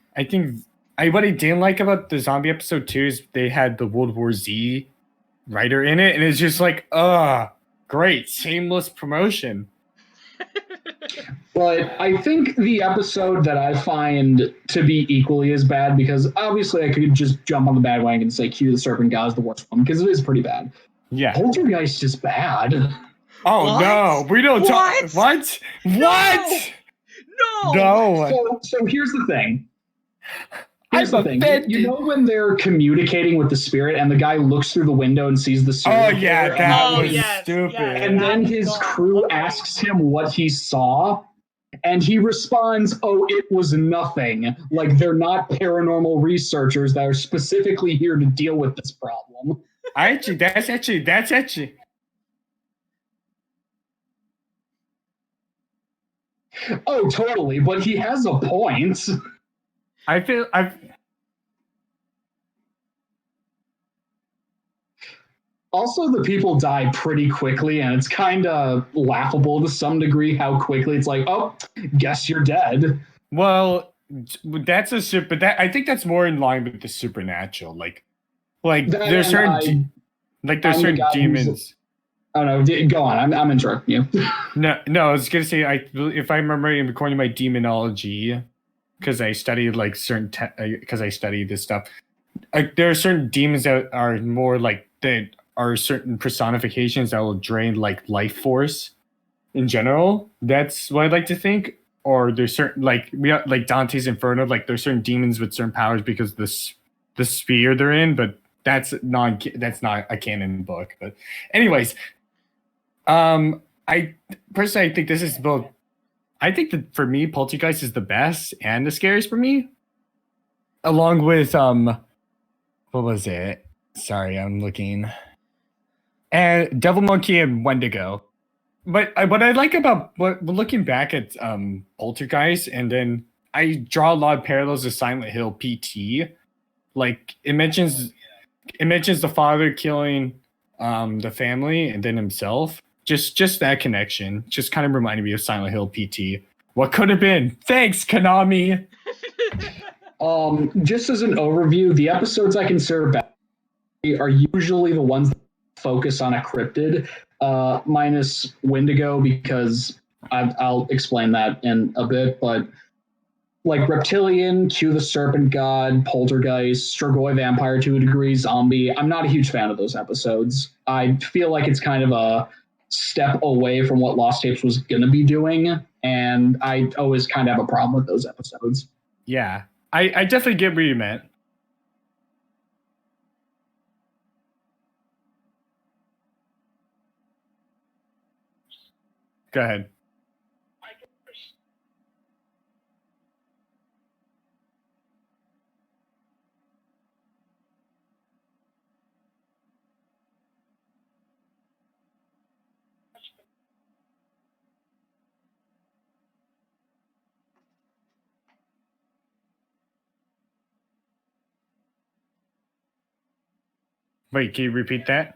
I didn't like about the zombie episode 2 is they had the World War Z writer in it, and it's just like, great, shameless promotion. But I think the episode that I find to be equally as bad, because obviously I could just jump on the bandwagon and say Q the Serpent God is the worst one, because it is pretty bad. Yeah. Poltergeist is bad. Oh, what? No, we don't talk. What? No! What? No! So here's the thing. You know when they're communicating with the spirit and the guy looks through the window and sees the spirit? Oh, yeah, that was stupid. Yes, and then his crew asks him what he saw, and he responds, "Oh, it was nothing." Like they're not paranormal researchers that are specifically here to deal with this problem. That's actually. Oh, totally, but he has a point. Also, the people die pretty quickly, and it's kind of laughable to some degree how quickly it's like, oh, guess you're dead. Well, that's I think that's more in line with the supernatural. Like there's certain demons. Oh no, go on. I'm interrupting you. No, I was gonna say if I remember according to my demonology, because I studied like because I studied this stuff. There are certain demons that are more like that are certain personifications that will drain like life force in general. That's what I'd like to think. Or there's certain like Dante's Inferno, like there's certain demons with certain powers because the sphere they're in, but that's not a canon book. But anyways, I personally think this is both. I think that for me, Poltergeist is the best and the scariest for me. Along with what was it? Sorry, I'm looking. And Devil Monkey and Wendigo. But what I like about looking back at Poltergeist, and then I draw a lot of parallels to Silent Hill PT. Like it mentions the father killing the family and then himself. Just that connection just kind of reminded me of Silent Hill PT. What could have been? Thanks, Konami. Just as an overview, the episodes I consider bad are usually the ones that focus on a cryptid, minus Wendigo, because I'll explain that in a bit, but like Reptilian, Q the Serpent God, Poltergeist, Strigoi Vampire to a degree, Zombie. I'm not a huge fan of those episodes. I feel like it's kind of a step away from what Lost Tapes was going to be doing, and I always kind of have a problem with those episodes. Yeah, I definitely get what you meant. Go ahead. Wait, can you repeat that?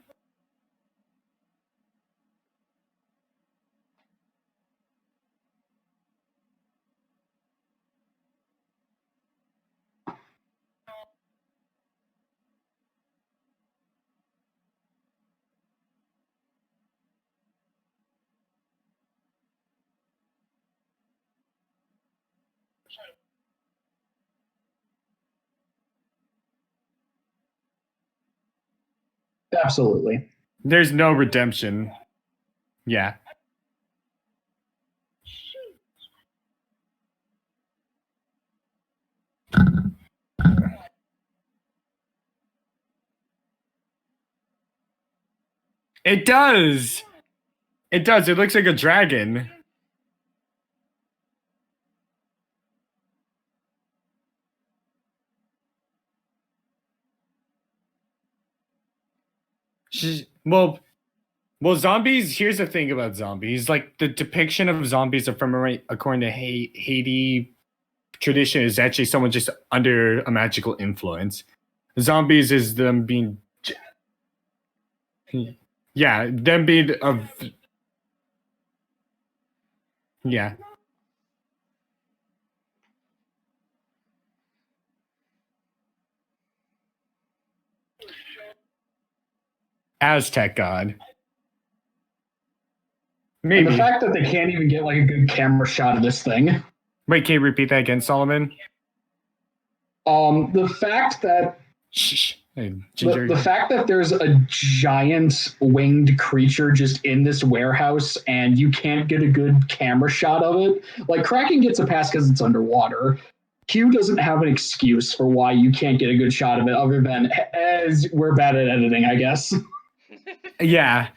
Absolutely. There's no redemption. Yeah. It does. It does. It looks like a dragon. Well, zombies. Here's the thing about zombies: like the depiction of zombies according to Haiti tradition is actually someone just under a magical influence. Zombies is them being, yeah, them being of, yeah, Aztec god. Maybe. And the fact that they can't even get like a good camera shot of this thing. Wait, can you repeat that again, Solomon? The fact that Hey, the fact that there's a giant winged creature just in this warehouse and you can't get a good camera shot of it. Like Kraken gets a pass because it's underwater. Q doesn't have an excuse for why you can't get a good shot of it other than as we're bad at editing, I guess. Yeah,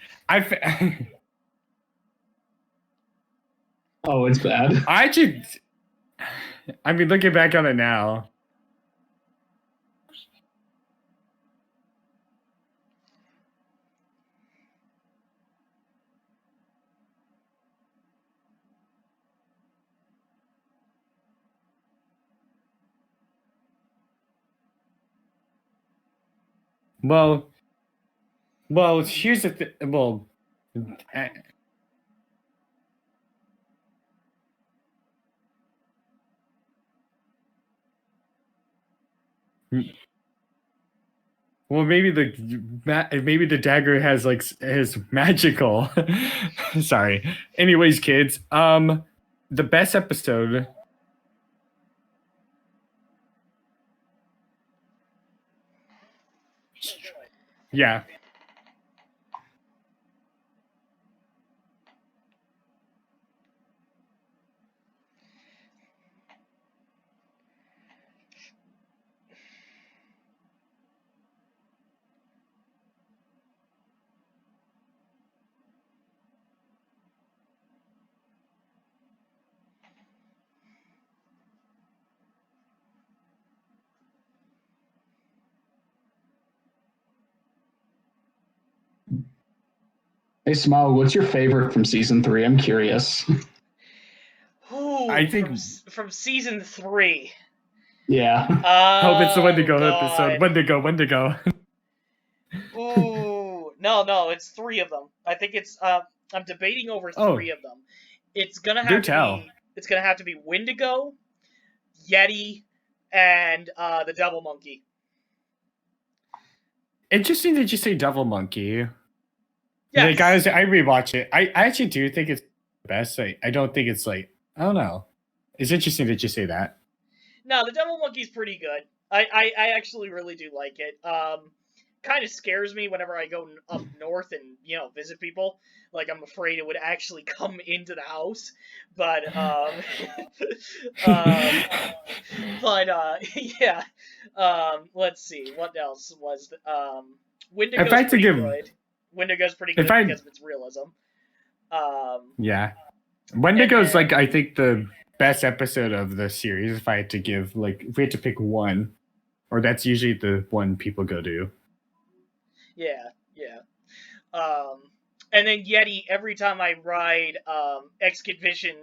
Oh, it's bad. I mean, looking back on it now. Well, here's the thing. Well, maybe the dagger has like is magical. Sorry. Anyways, kids, the best episode. Yeah. Hey, Smile, what's your favorite from season 3? I'm curious. Ooh, I think from season 3. Yeah. Hope it's the Wendigo God. episode. Wendigo. Ooh, no, it's 3 of them. I think it's I'm debating over 3 of them. It's gonna have to be Wendigo, Yeti, and the Devil Monkey. Interesting that you say Devil Monkey. Yes. Like, guys, I rewatch it. I actually do think it's the best. I don't think it's like, I don't know. It's interesting that you say that. No, the Devil Monkey's pretty good. I actually really do like it. Kind of scares me whenever I go up north and visit people. Like, I'm afraid it would actually come into the house, but yeah. Let's see, what else was Wendigo's pretty good. Wendigo's pretty good because of its realism. Yeah, Wendigo's like, I think, the best episode of the series. If I had to give, like, if we had to pick one, or that's usually the one people go to. Yeah. And then Yeti, every time I ride Excavation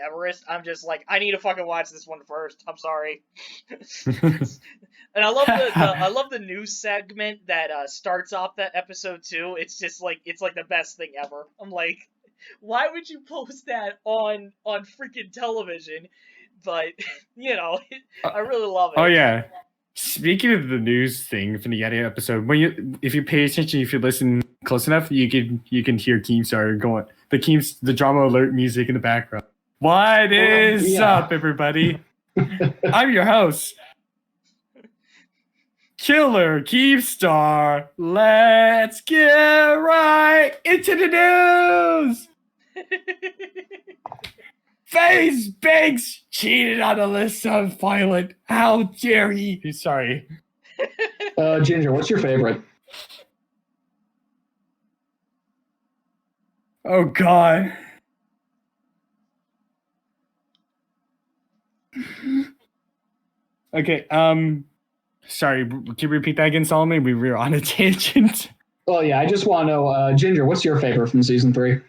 Everest, I'm just like, I need to fucking watch this one first. I'm sorry. And I love the news segment that starts off that episode too. It's just like, it's like the best thing ever. I'm like, why would you post that on freaking television? But I really love it. Oh yeah. Speaking of the news thing from the Yeti episode, if you pay attention, if you listen close enough, you can hear Keemstar going, the drama alert music in the background. What is up, everybody? I'm your host, Killer Keemstar. Let's get right into the news. FaZe Banks cheated on the list of violent. How dare he? Sorry. Ginger, what's your favorite? Oh God. Okay. Sorry. Can you repeat that again, Solomon? We were on a tangent. Well, yeah. I just want to know, Ginger, what's your favorite from season 3?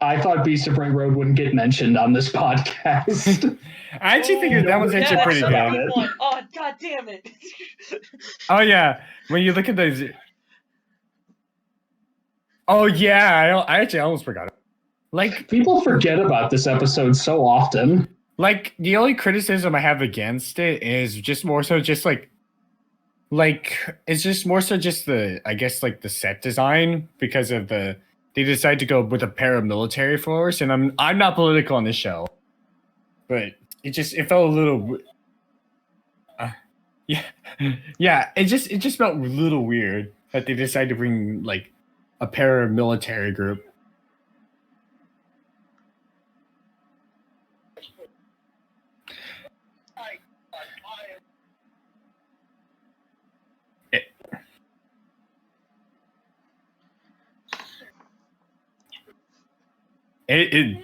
I thought Beast of Ray Road wouldn't get mentioned on this podcast. I actually think that one's actually pretty good. Oh, God damn it. Oh, yeah. When you look at those. Oh, yeah. I actually almost forgot it. Like, people forget about this episode so often. Like, the only criticism I have against it is just more so just like it's just more so just I guess like the set design, because of they decided to go with a paramilitary force, and I'm not political on this show, but it felt a little it just felt a little weird that they decided to bring like a paramilitary group. It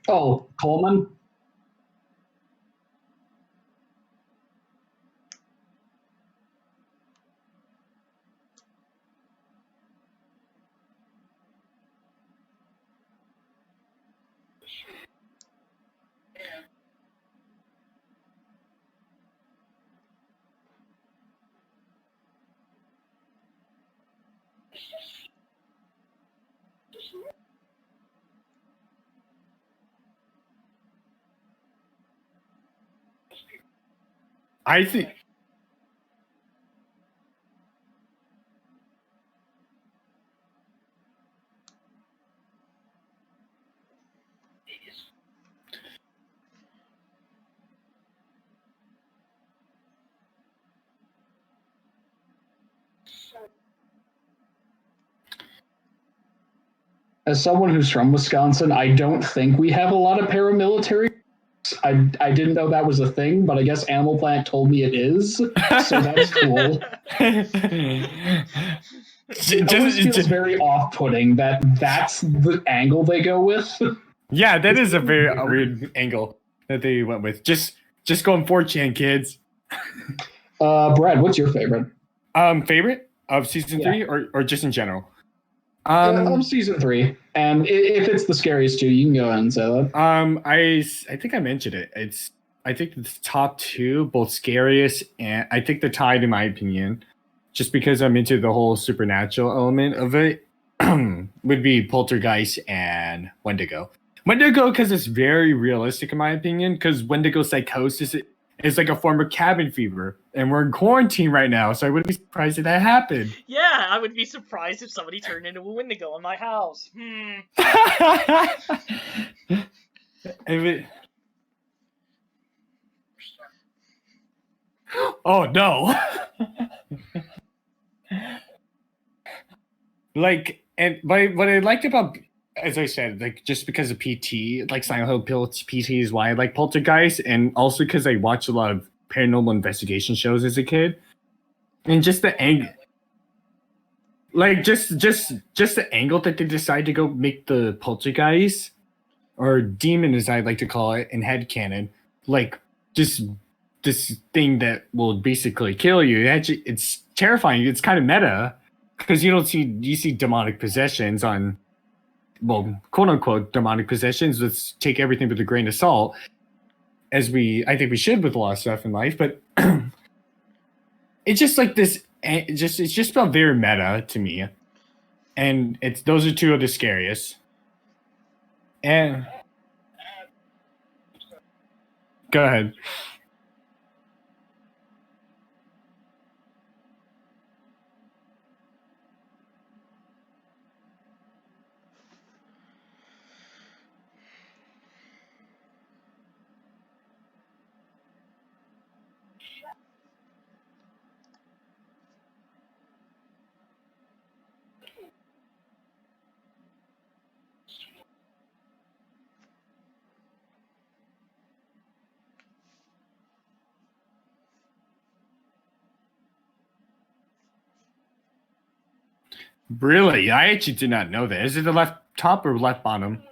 Oh, Coleman? I think as someone who's from Wisconsin, I don't think we have a lot of paramilitary. I didn't know that was a thing, but I guess Animal Planet told me it is, so that's cool. It always feels very off-putting that that's the angle they go with. Yeah, that is a very weird angle that they went with. Just going 4chan, kids. Brad, what's your favorite? Favorite of season 3 or just in general? Of season 3, and if it's the scariest too, you can go ahead and say that. I think I mentioned it. I think the top 2, both scariest, and I think they're tied in my opinion, just because I'm into the whole supernatural element of it. Would be Poltergeist and Wendigo. Wendigo because it's very realistic in my opinion. Because Wendigo psychosis is like a form of cabin fever, and we're in quarantine right now, so I wouldn't be surprised if that happened. Yeah, I would be surprised if somebody turned into a Wendigo in my house. Oh no. Like, and what I liked about, as I said, like just because of PT, like Silent Hill PT is why I like Poltergeist, and also because I watched a lot of paranormal investigation shows as a kid, and just the angle, like just the angle that they decide to go make the Poltergeist or demon, as I like to call it in headcanon, like just this thing that will basically kill you. Actually, it's terrifying. It's kind of meta. Because you see demonic possessions on, well, quote unquote demonic possessions. Let's take everything with a grain of salt, as I think we should with a lot of stuff in life. But it's just like this. It's just felt very meta to me, and those are 2 of the scariest. And go ahead. Really? I actually did not know that. Is it the left top or left bottom?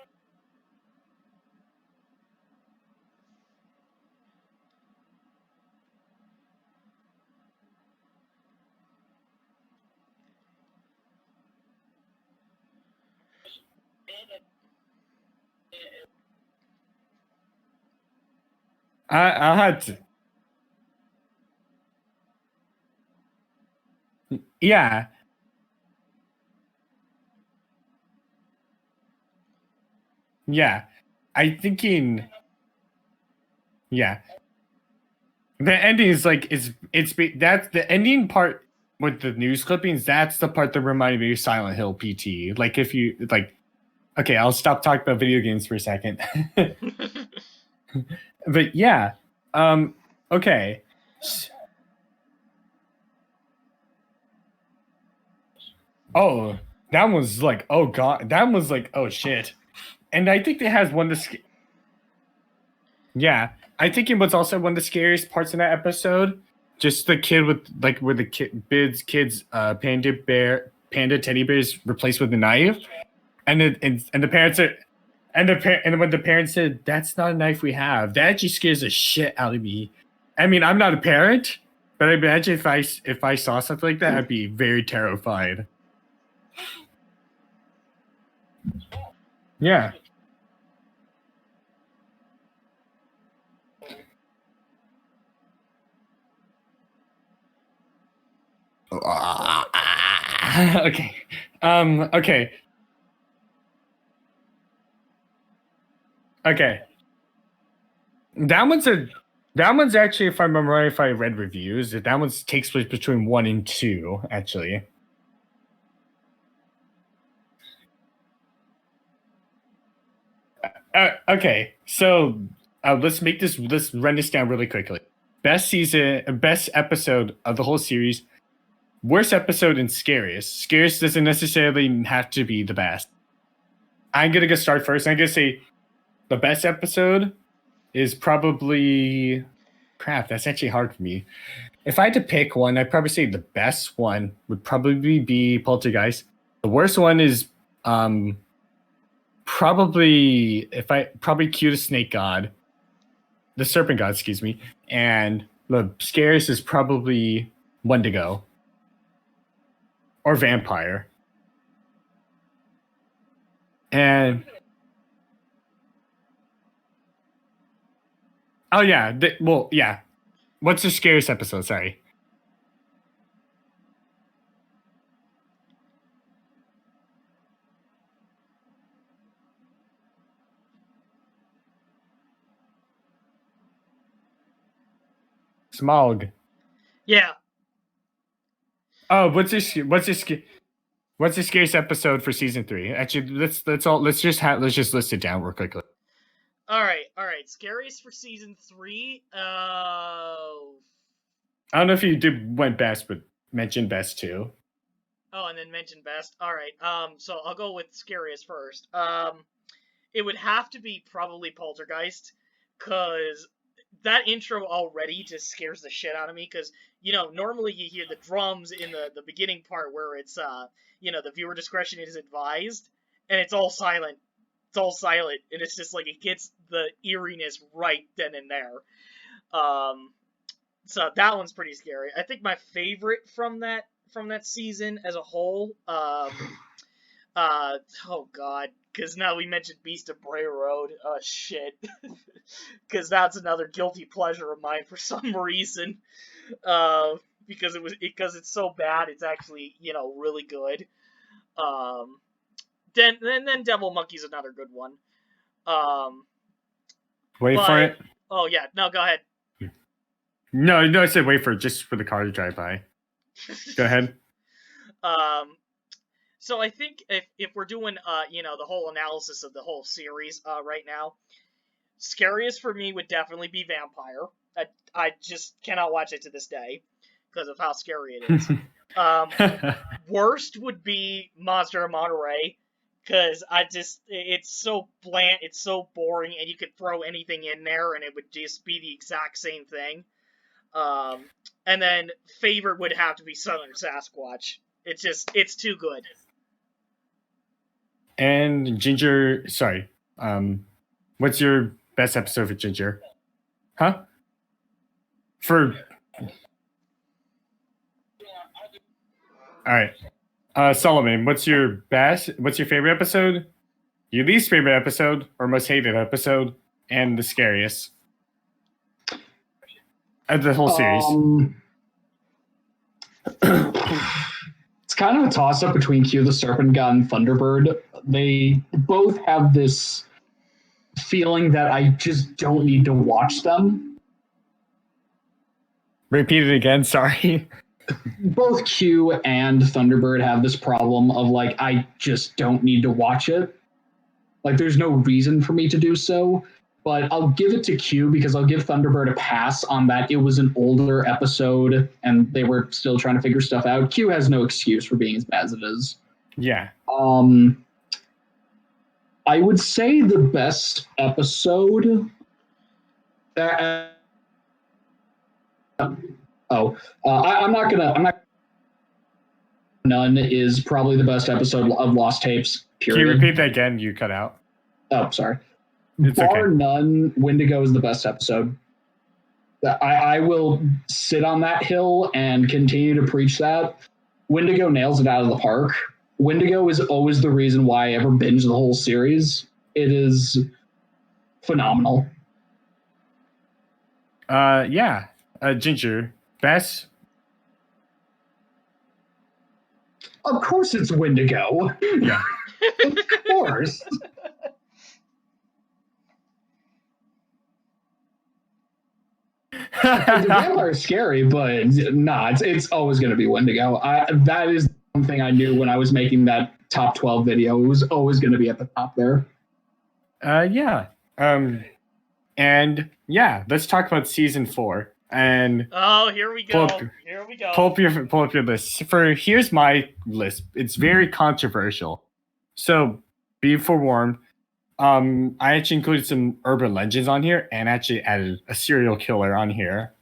I had to. Yeah. Yeah. I thinking. Yeah. The ending is like it's that's the ending part with the news clippings. That's the part that reminded me of Silent Hill PT. Like if you like, okay, I'll stop talking about video games for a second. But yeah, okay. Oh, that was like, oh god, that was like, oh shit. And I think it has one of the. Yeah, I think it was also one of the scariest parts in that episode. Just the kid with like where the kids panda teddy bears replaced with a knife, and the parents are, and when the parents said that's not a knife we have, that actually scares the shit out of me. I mean, I'm not a parent, but I imagine if I saw something like that, I'd be very terrified. Yeah. Okay. Okay. Okay. That one's actually, if I remember right, if I read reviews, that one takes place between 1 and 2, actually. Okay, so let's run this down really quickly. Best episode of the whole series, worst episode, and scariest. Scariest doesn't necessarily have to be the best. I'm gonna start first. I'm gonna say the best episode is probably crap. That's actually hard for me. If I had to pick one, I'd probably say the best one would probably be Poltergeist. The worst one is probably Cue the Snake God, the Serpent God, excuse me, and the scariest is probably Wendigo or Vampire. And oh yeah, yeah. What's the scariest episode? Sorry. Smog. Yeah. Oh, what's the scariest episode for season 3? Actually, let's just list it down real quickly. All right. Scariest for season 3. I don't know if you went best, but mention best too. Oh, and then mention best. All right. So I'll go with scariest first. It would have to be probably Poltergeist, because that intro already just scares the shit out of me. Because normally you hear the drums in the beginning part where it's the viewer discretion is advised, and it's all silent. It's all silent, and it's just like it gets the eeriness right then and there. So that one's pretty scary. I think my favorite from that season as a whole, oh god, because now we mentioned Beast of Bray Road. Oh shit, because that's another guilty pleasure of mine for some reason. Because it's so bad, it's actually really good. Then Devil Monkey's another good one. Wait for it. Oh yeah, no, go ahead. No, I said wait for it, just for the car to drive by. Go ahead. So I think if we're doing the whole analysis of the whole series right now, scariest for me would definitely be Vampire. I just cannot watch it to this day because of how scary it is. Worst would be Monster of Monterey, because it's so bland, it's so boring, and you could throw anything in there and it would just be the exact same thing. And then favorite would have to be Southern Sasquatch. It's too good. And Ginger, sorry. What's your best episode for Ginger? Huh? All right. Solomon, what's your favorite episode? Your least favorite episode or most hated episode, and the scariest of the whole series? It's kind of a toss-up between Cue the Serpent God and Thunderbird. They both have this feeling that I just don't need to watch them. Repeat it again, sorry. Both Cue and Thunderbird have this problem of I just don't need to watch it. There's no reason for me to do so. But I'll give it to Cue because I'll give Thunderbird a pass on that. It was an older episode and they were still trying to figure stuff out. Cue has no excuse for being as bad as it is. Yeah. I would say the best episode. I'm not. None is probably the best episode of Lost Tapes. Period. Can you repeat that again? You cut out. Oh, sorry. It's Bar okay. none, Wendigo is the best episode. I will sit on that hill and continue to preach that. Wendigo nails it out of the park. Wendigo is always the reason why I ever binge the whole series. It is phenomenal. Yeah. Ginger, best? Of course it's Wendigo. Yeah. Of course. The vampire is scary, but it's always going to be Wendigo. That is one thing I knew when I was making that top 12 video. It was always going to be at the top there. Yeah. And yeah, let's talk about season 4. And here we go. Pull up your list. Here's my list. It's very controversial. So be forewarned. I actually included some urban legends on here and actually added a serial killer on here.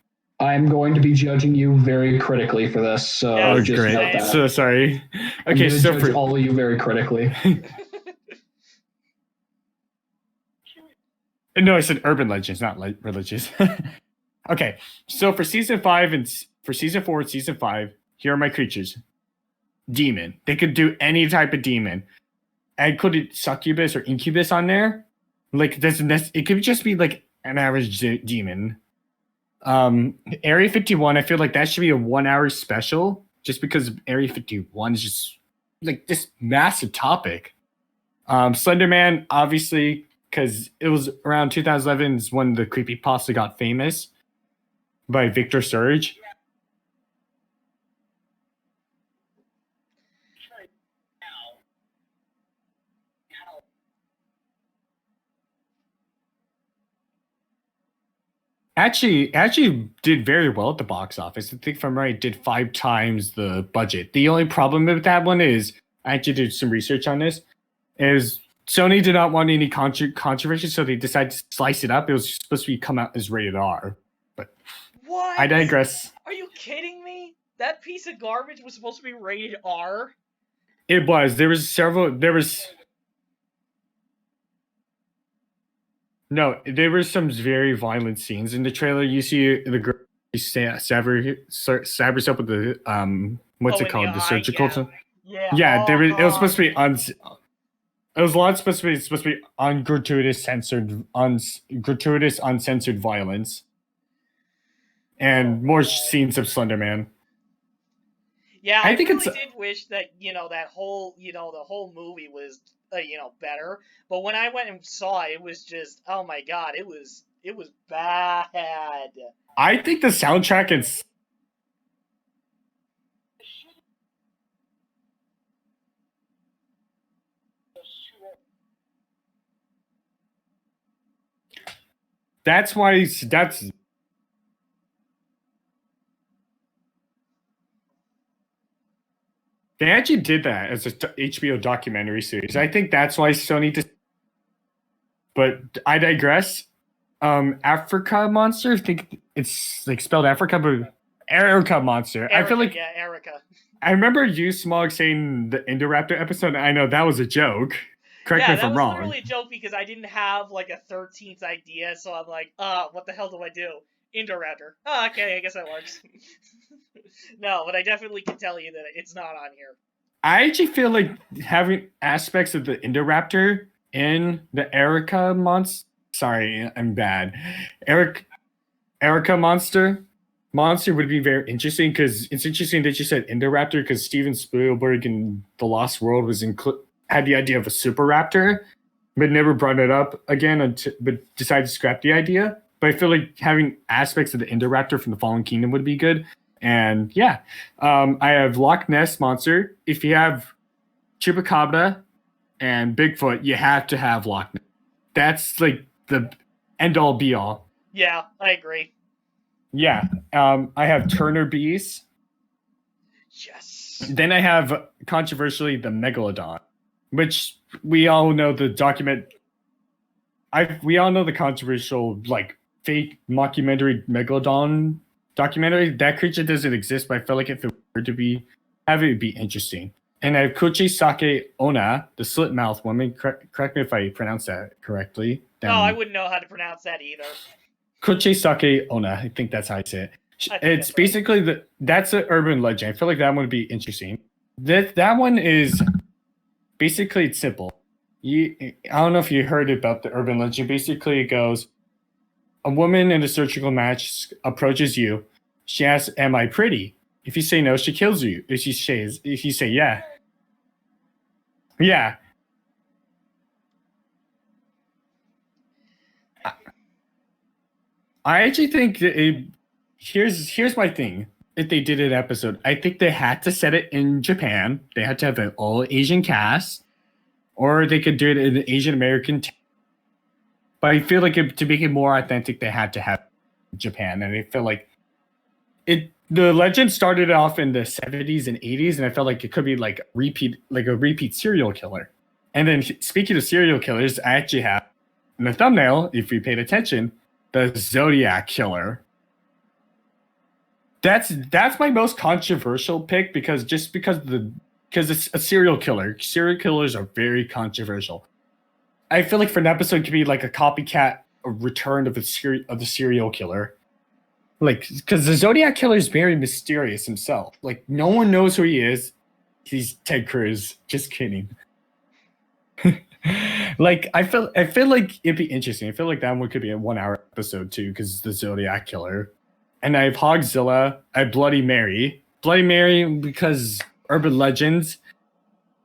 I'm going to be judging you very critically for this, so Yes, just great. note that. So sorry. Okay, Okay, so judge all of you very critically. No, I said urban legends, not religious. Okay, so for season 5 and for season 4 and season 5, here are my creatures. Demon. They could do any type of demon. I included succubus or incubus on there. Like it could just be like an average demon. Area 51, I feel like that should be a 1-hour special, just because Area 51 is just like this massive topic. Slenderman, obviously, because it was around 2011 is when the creepypasta got famous by Victor Surge. Actually did very well at the box office. I think if I'm right, it did 5 times the budget. The only problem with that one is, I actually did some research on this, is Sony did not want any controversy, so they decided to slice it up. It was supposed to come out as rated R. But what? I digress. Are you kidding me? That piece of garbage was supposed to be rated R? It was. There was some very violent scenes in the trailer. You see the girl stab herself with the what's it called? The surgical. Yeah. It was supposed to be it was a lot supposed to be gratuitous, uncensored violence, and more scenes of Slenderman. Yeah, I think really did wish that that whole the whole movie was better. But when I went and saw it, it was just, oh my god, it was bad. I think the soundtrack is. That's why they actually did that as a HBO documentary series. I think that's why Sony but I digress. Africa Monster, I think it's like spelled Africa, but Erica Monster. Erica, I feel like Erica. I remember you, Smog, saying the Indoraptor episode. I know that was a joke. Correct me if I'm wrong. Yeah, that was literally a joke because I didn't have like a 13th idea, so I'm like, what the hell do I do? Indoraptor. Oh, okay, I guess that works. No, but I definitely can tell you that it's not on here. I actually feel like having aspects of the Indoraptor in the Erica Monster. Sorry, I'm bad. Erica Monster would be very interesting, because it's interesting that you said Indoraptor, because Steven Spielberg in The Lost World had the idea of a super raptor, but never brought it up again, but decided to scrap the idea. But I feel like having aspects of the Indoraptor from the Fallen Kingdom would be good. And yeah, I have Loch Ness Monster. If you have Chupacabra and Bigfoot, you have to have Loch Ness. That's like the end-all be-all. Yeah, I agree. Yeah, I have Turner Bees. Yes. Then I have, controversially, the Megalodon, which we all know the we all know the controversial, like, fake mockumentary Megalodon documentary. That creature doesn't exist, but I feel like if it were to have it would be interesting. And I have Kuchisake Onna, the slit mouth woman. Correct me if I pronounce that correctly. No, I wouldn't know how to pronounce that either. Kuchisake Onna, I think that's how I say it. It's basically that's an urban legend. I feel like that one would be interesting. That one is basically, it's simple. I don't know if you heard about the urban legend. Basically, it goes: a woman in a surgical match approaches you. She asks, "Am I pretty?" If you say no, she kills you. If you say yeah. I actually think here's my thing. If they did an episode, I think they had to set it in Japan. They had to have an all Asian cast, or they could do it in an Asian American. But I feel like to make it more authentic, they had to have Japan, and I feel like the legend started off in the 70s and 80s, and I felt like it could be like a repeat serial killer. And then speaking of serial killers, I actually have in the thumbnail, if we paid attention, the Zodiac Killer. That's my most controversial pick because it's a serial killer. Serial killers are very controversial. I feel like for an episode could be like a copycat, a return of the serial killer. Like, because the Zodiac Killer is very mysterious himself. Like, no one knows who he is. He's Ted Cruz. Just kidding. Like, I feel like it'd be interesting. I feel like that one could be a 1 hour episode too, because it's the Zodiac Killer. And I have Hogzilla. I have Bloody Mary. Bloody Mary because urban legends,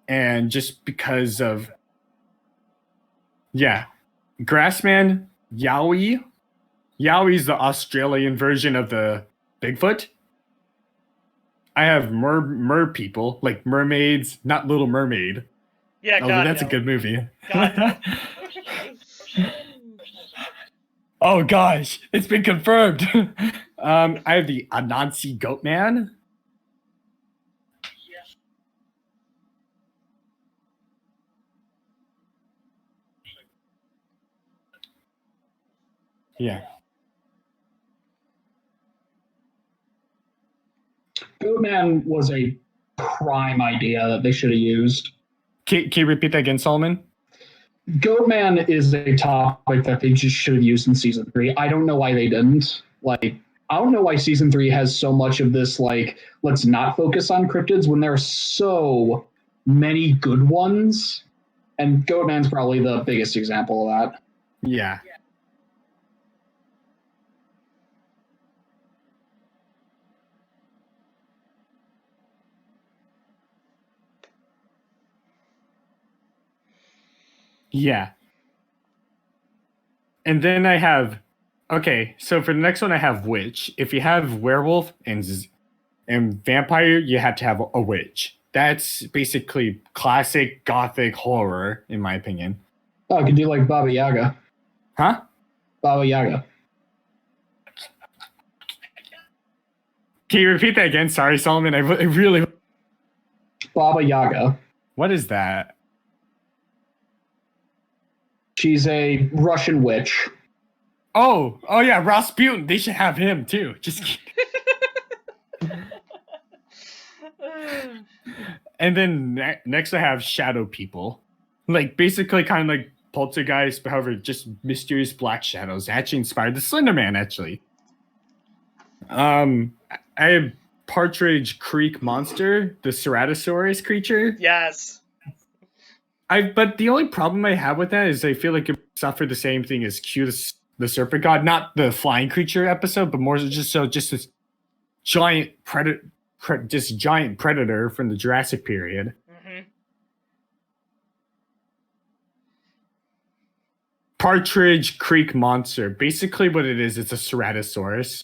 and just because of Grassman, Yowie. Yowie's the Australian version of the Bigfoot. I have mer people, like mermaids, not Little Mermaid. Yeah, God, that's a good movie. God, Oh gosh, it's been confirmed. I have the Anansi Goatman. Yeah. Goatman was a prime idea that they should have used. Can you repeat that again, Solomon? Goatman is a topic that they just should have used in season 3. I don't know why they didn't. Like, I don't know why season 3 has so much of this, like, let's not focus on cryptids when there are so many good ones. And Goatman's probably the biggest example of that. Yeah. Yeah. And then I have, okay, so for the next one I have witch. If you have werewolf and vampire, you have to have a witch. That's basically classic gothic horror, in my opinion. Oh, I could do like Baba Yaga. Huh? Baba Yaga. Can you repeat that again? Sorry, Solomon. I really... Baba Yaga. What is that? She's a Russian witch. Oh yeah, Rasputin. They should have him too. Just kidding. And then next I have shadow people. Like basically kind of like poltergeist, but however, just mysterious black shadows. Actually inspired the Slender Man, actually. I have Partridge Creek Monster, the Ceratosaurus creature. yes. But the only problem I have with that is I feel like it suffered the same thing as Q the Serpent God, not the flying creature episode, but more just this giant predator from the Jurassic period. Mm-hmm. Partridge Creek Monster. Basically what it is, it's a Ceratosaurus.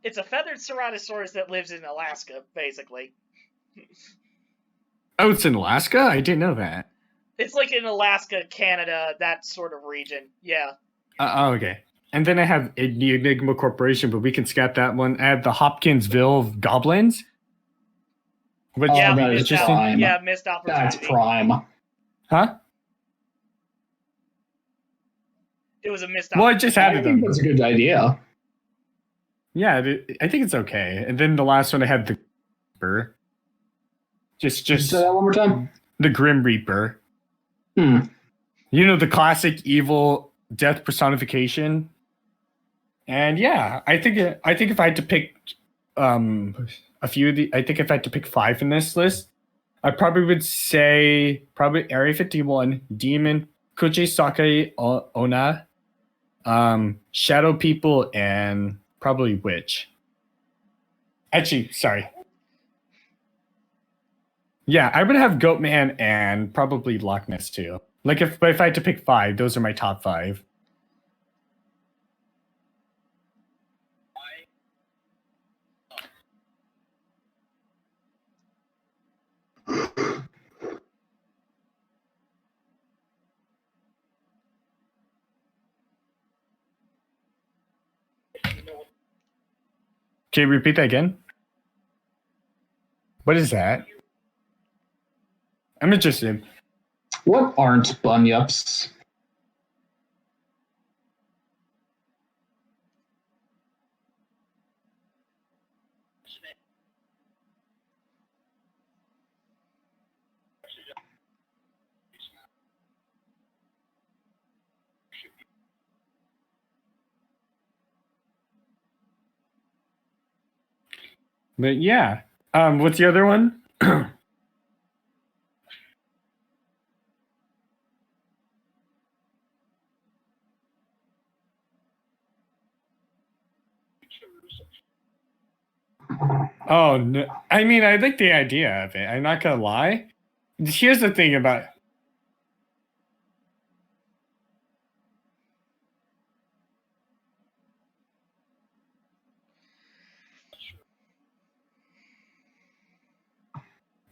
It's a feathered Ceratosaurus that lives in Alaska, basically. Oh, it's in Alaska? I didn't know that. It's like in Alaska, Canada, that sort of region. Yeah. Okay. And then I have the Enigma Corporation, but we can skip that one. I have the Hopkinsville Goblins. Which yeah, that is missed prime. Yeah, missed opportunity. That's prime. Huh? It was a missed Well, I opportunity. just I added think them. that's a good idea. Yeah, I think it's okay. And then the last one I had the Reaper. Just Say that one more time. The Grim Reaper. You know, the classic evil death personification. And yeah, I think if I had to pick a few of the, I think if I had to pick 5 in this list, I probably would say Area 51, Demon, Kuchisake Ona, Shadow People, and probably Witch. Actually, sorry. Yeah, I would have Goatman and probably Loch Ness too. Like if I had to pick 5, those are my top 5. Can you repeat that again? What is that? I'm interested. What aren't bunyups? But yeah. What's the other one? Oh, no. I mean, I like the idea of it. I'm not gonna lie. Here's the thing about.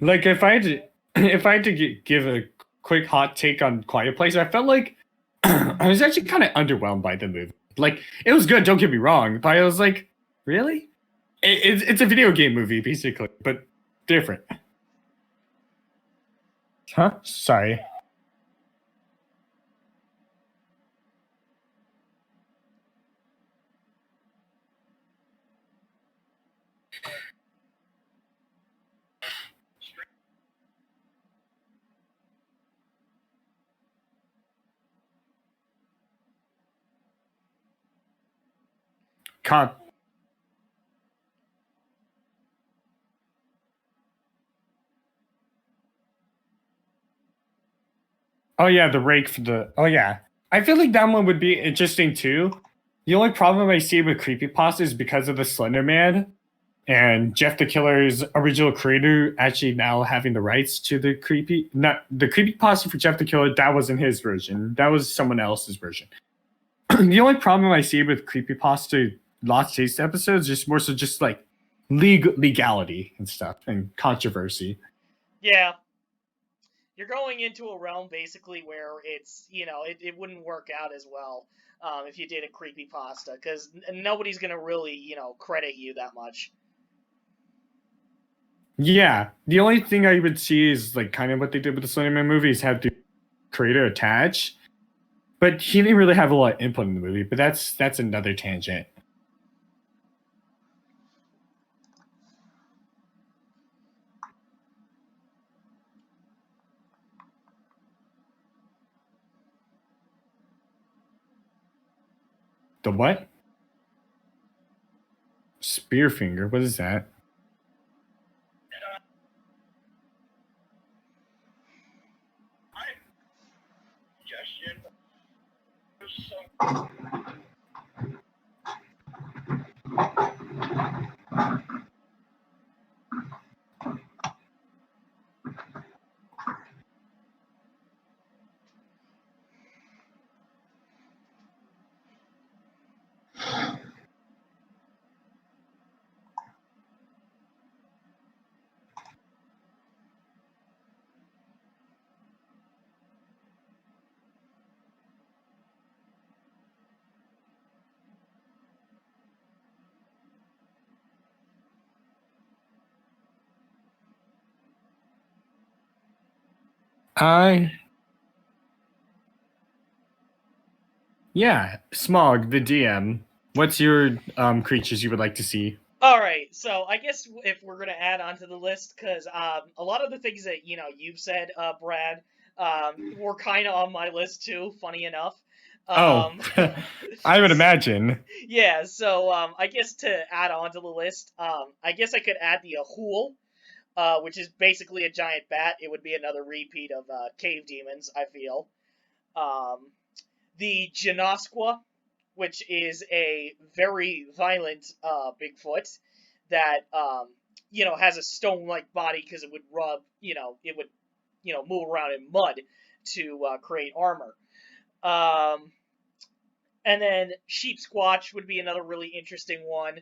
Like, if I had to, if I had to give a quick hot take on Quiet Place, I felt like I was actually kind of underwhelmed by the movie. Like, it was good, don't get me wrong, but I was like, really? It's a video game movie, basically, but different. Huh? Sorry. Con- oh yeah, the rake for the. Oh yeah, I feel like that one would be interesting too. The only problem I see with creepypasta is because of the Slender Man and Jeff the Killer's original creator actually now having the rights to the not the creepypasta for Jeff the Killer. That wasn't his version. That was someone else's version. The only problem I see with creepypasta Lost Taste episodes is more so just like legality and stuff and controversy. Yeah. You're going into a realm basically where it's, it wouldn't work out as well if you did a creepypasta, because nobody's going to really, credit you that much. Yeah, the only thing I would see is like kind of what they did with the Slenderman movie is have the creator attach, but he didn't really have a lot of input in the movie. But that's another tangent. The what? Spearfinger? What is that? I Yeah, Smog, the DM. What's your creatures you would like to see? All right, so I guess if we're gonna add onto the list, because a lot of the things that you've said, Brad, were kind of on my list too. Funny enough. Oh, I would imagine. Yeah, so I guess to add on to the list, I guess I could add the Ahul, which is basically a giant bat. It would be another repeat of cave demons, I feel. Um, the Janosqua, which is a very violent Bigfoot that has a stone-like body because it would rub, it would move around in mud to create armor. And then Sheep Squatch would be another really interesting one.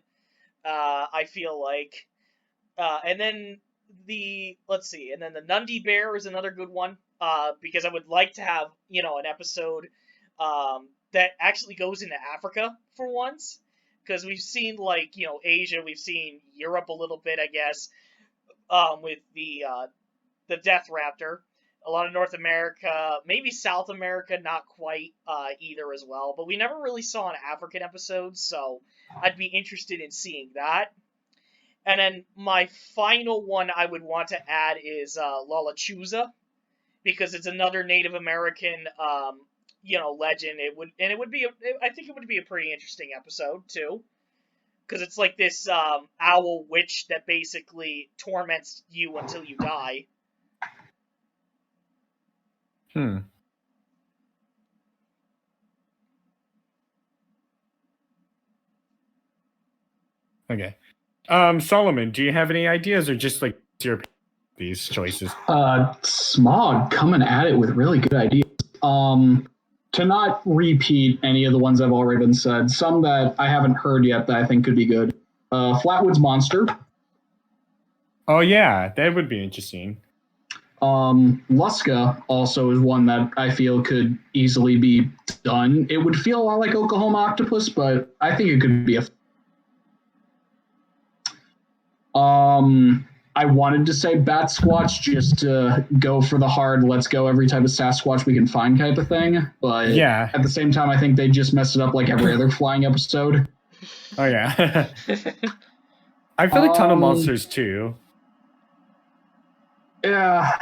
I feel like, and then let's see, and then the Nundy Bear is another good one. Because I would like to have an episode that actually goes into Africa for once, because we've seen like Asia, we've seen Europe a little bit, I guess, with the Death Raptor. A lot of North America, maybe South America, not quite either as well. But we never really saw an African episode, so I'd be interested in seeing that. And then my final one I would want to add is Lalachusa, because it's another Native American, legend. It would be, I think it would be a pretty interesting episode too, because it's like this owl witch that basically torments you until you die. Okay. Solomon, do you have any ideas or just like your these choices? Smog coming at it with really good ideas. To not repeat any of the ones I've already been said, some that I haven't heard yet that I think could be good. Flatwoods Monster. Oh yeah, that would be interesting. Luska also is one that I feel could easily be done. It would feel a lot like Oklahoma Octopus, but I think it could be a. I wanted to say Bat Squatch just to go for the hard, let's go every type of Sasquatch we can find type of thing. But yeah, at the same time, I think they just messed it up like every other flying episode. Oh yeah. I feel like Tunnel Monsters too. Yeah.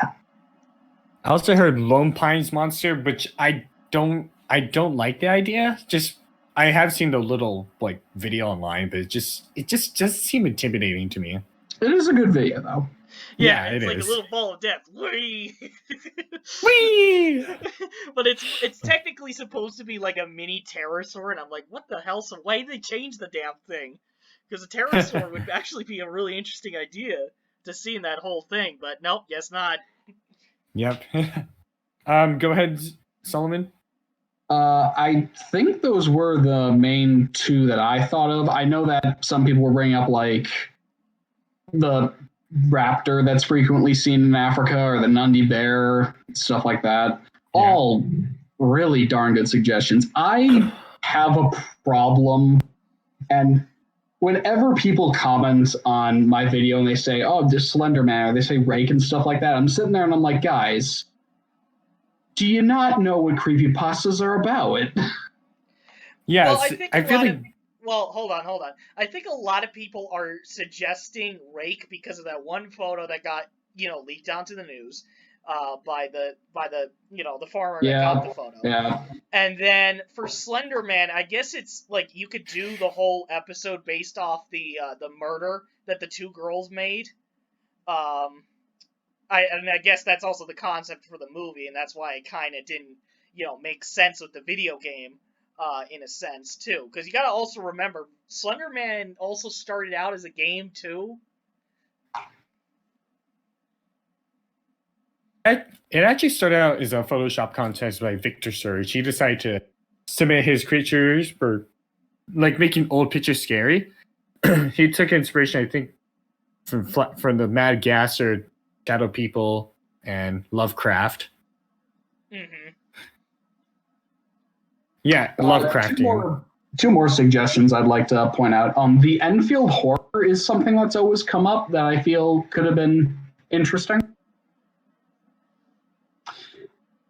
I also heard Lone Pines Monster, which I don't like the idea. Just I have seen the little like video online, but it just seemed intimidating to me. It is a good video though. Yeah, it's like a little ball of death. Whee! Whee! But it's technically supposed to be like a mini pterosaur, and I'm like, what the hell? So why did they change the damn thing? Because a pterosaur would actually be a really interesting idea to see in that whole thing, but nope, guess not. Yep. Go ahead, Solomon. I think those were the main two that I thought of. I know that some people were bringing up like the raptor that's frequently seen in Africa or the Nundy bear, stuff like that. Yeah. All really darn good suggestions. I have a problem, and whenever people comment on my video and they say, oh, there's Slender Man, or they say Rake and stuff like that, I'm sitting there and I'm like, guys, do you not know what creepypastas are about? Yeah, well, I feel like... Well, hold on. I think a lot of people are suggesting Rake because of that one photo that got, leaked onto the news by the the farmer that got the photo. Yeah. And then for Slender Man, I guess it's like you could do the whole episode based off the murder that the two girls made. I guess that's also the concept for the movie, and that's why it kind of didn't, make sense with the video game. In a sense, too. Because you gotta also remember, Slender Man also started out as a game, too. It actually started out as a Photoshop contest by Victor Surge. He decided to submit his creatures for, like, making old pictures scary. He took inspiration, I think, from the Mad Gasser, Shadow People, and Lovecraft. Mm-hmm. Yeah, Lovecrafting. Two more suggestions I'd like to point out. The Enfield horror is something that's always come up that I feel could have been interesting.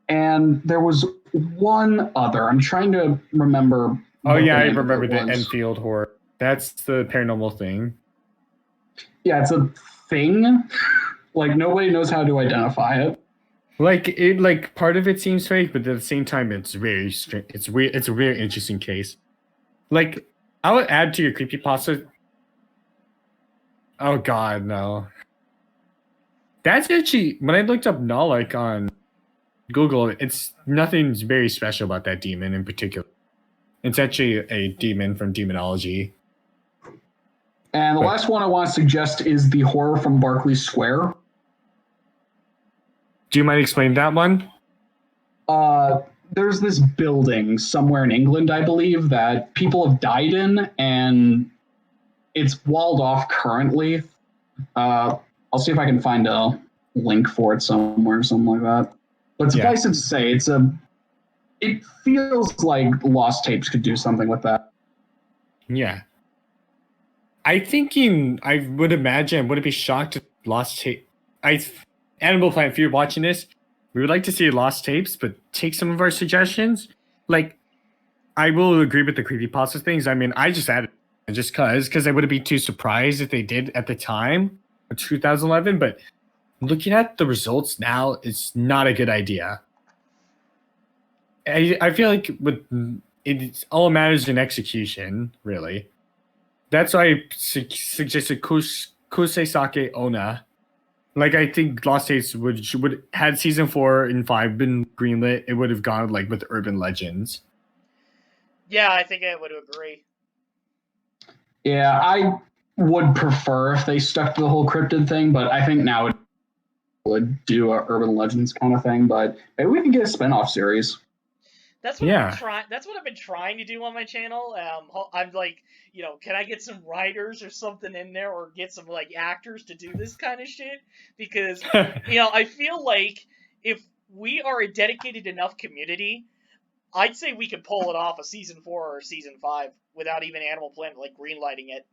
And there was one other. I'm trying to remember. Oh yeah, I remember the Enfield horror. That's the paranormal thing. Yeah, it's a thing. Like nobody knows how to identify it. Like part of it seems fake, but at the same time, it's very strange. It's weird. It's a very interesting case. Like, I would add to your creepypasta. Oh God, no. That's actually when I looked up Nalek on Google. It's nothing's very special about that demon in particular. It's actually a demon from demonology. And the last one I want to suggest is the horror from Berkeley Square. Do you mind explaining that one? There's this building somewhere in England, I believe, that people have died in, and it's walled off currently. I'll see if I can find a link for it somewhere, something like that. But suffice it to say, it feels like Lost Tapes could do something with that. Yeah. I would imagine, I wouldn't be shocked if Lost Tape... Animal Planet, if you're watching this, We would like to see lost tapes, but take some of our suggestions. Like, I will agree with the creepypasta things. I mean, I just added it just because I wouldn't be too surprised if they did at the time of 2011. But looking at the results now, it's not a good idea. I feel like it's all matters in execution, really. That's why I suggested Kosei Sake Ona. Like, I think Lost Tapes would had season 4 and 5 been greenlit, it would have gone like with Urban Legends. Yeah, I think I would agree. Yeah, I would prefer if they stuck to the whole cryptid thing, but I think now it would do a Urban Legends kind of thing. But maybe we can get a spinoff series. That's what I've been trying. That's what I've been trying to do on my channel. I'm like, can I get some writers or something in there, or get some like actors to do this kind of shit? Because I feel like if we are a dedicated enough community, I'd say we could pull it off a season 4 or season 5 without even Animal Planet like greenlighting it.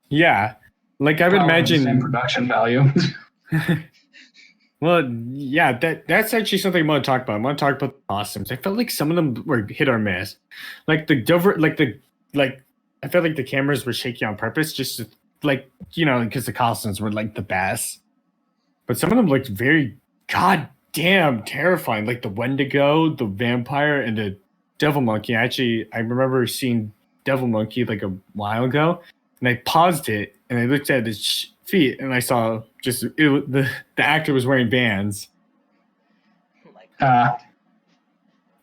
Yeah, like I would imagine same production value. Well, yeah, that's actually something I want to talk about. I want to talk about the costumes. I felt like some of them were hit or miss. Like I felt like the cameras were shaky on purpose, just to, because the costumes were like the best. But some of them looked very goddamn terrifying. Like the Wendigo, the vampire, and the Devil Monkey. Actually, I remember seeing Devil Monkey like a while ago, and I paused it and I looked at his feet, and I saw the actor was wearing Vans. No,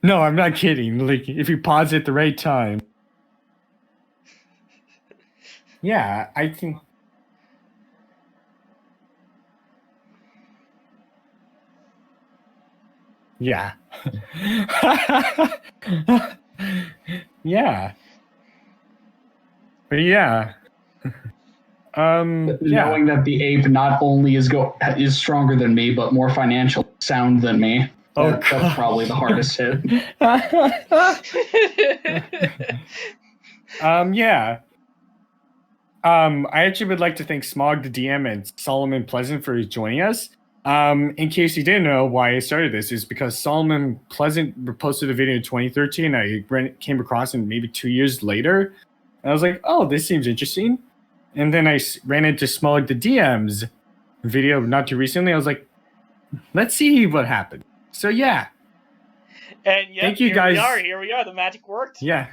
I'm not kidding. Like, if you pause at the right time. Yeah, I think. Yeah. Yeah. But yeah. Knowing that the ape not only is stronger than me, but more financially sound than me. That's probably the hardest hit. Yeah. I actually would like to thank Smog the DM and Solomon Pleasant for joining us. In case you didn't know why I started this, is because Solomon Pleasant posted a video in 2013. I came across it maybe 2 years later. And I was like, oh, this seems interesting. And then I ran into Smog the DM's video not too recently. I was like, let's see what happened. So, yeah. And yeah, thank you guys. Here we are. The magic worked. Yeah.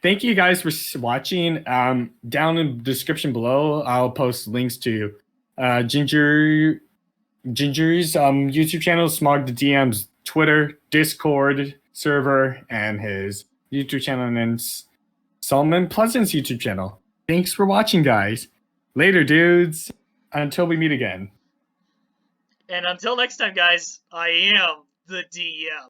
Thank you guys for watching. Down in the description below, I'll post links to Ginger's YouTube channel, Smog the DM's Twitter, Discord server, and his YouTube channel, and then Solomon Pleasant's YouTube channel. Thanks for watching, guys. Later, dudes. Until we meet again. And until next time, guys, I am the DM.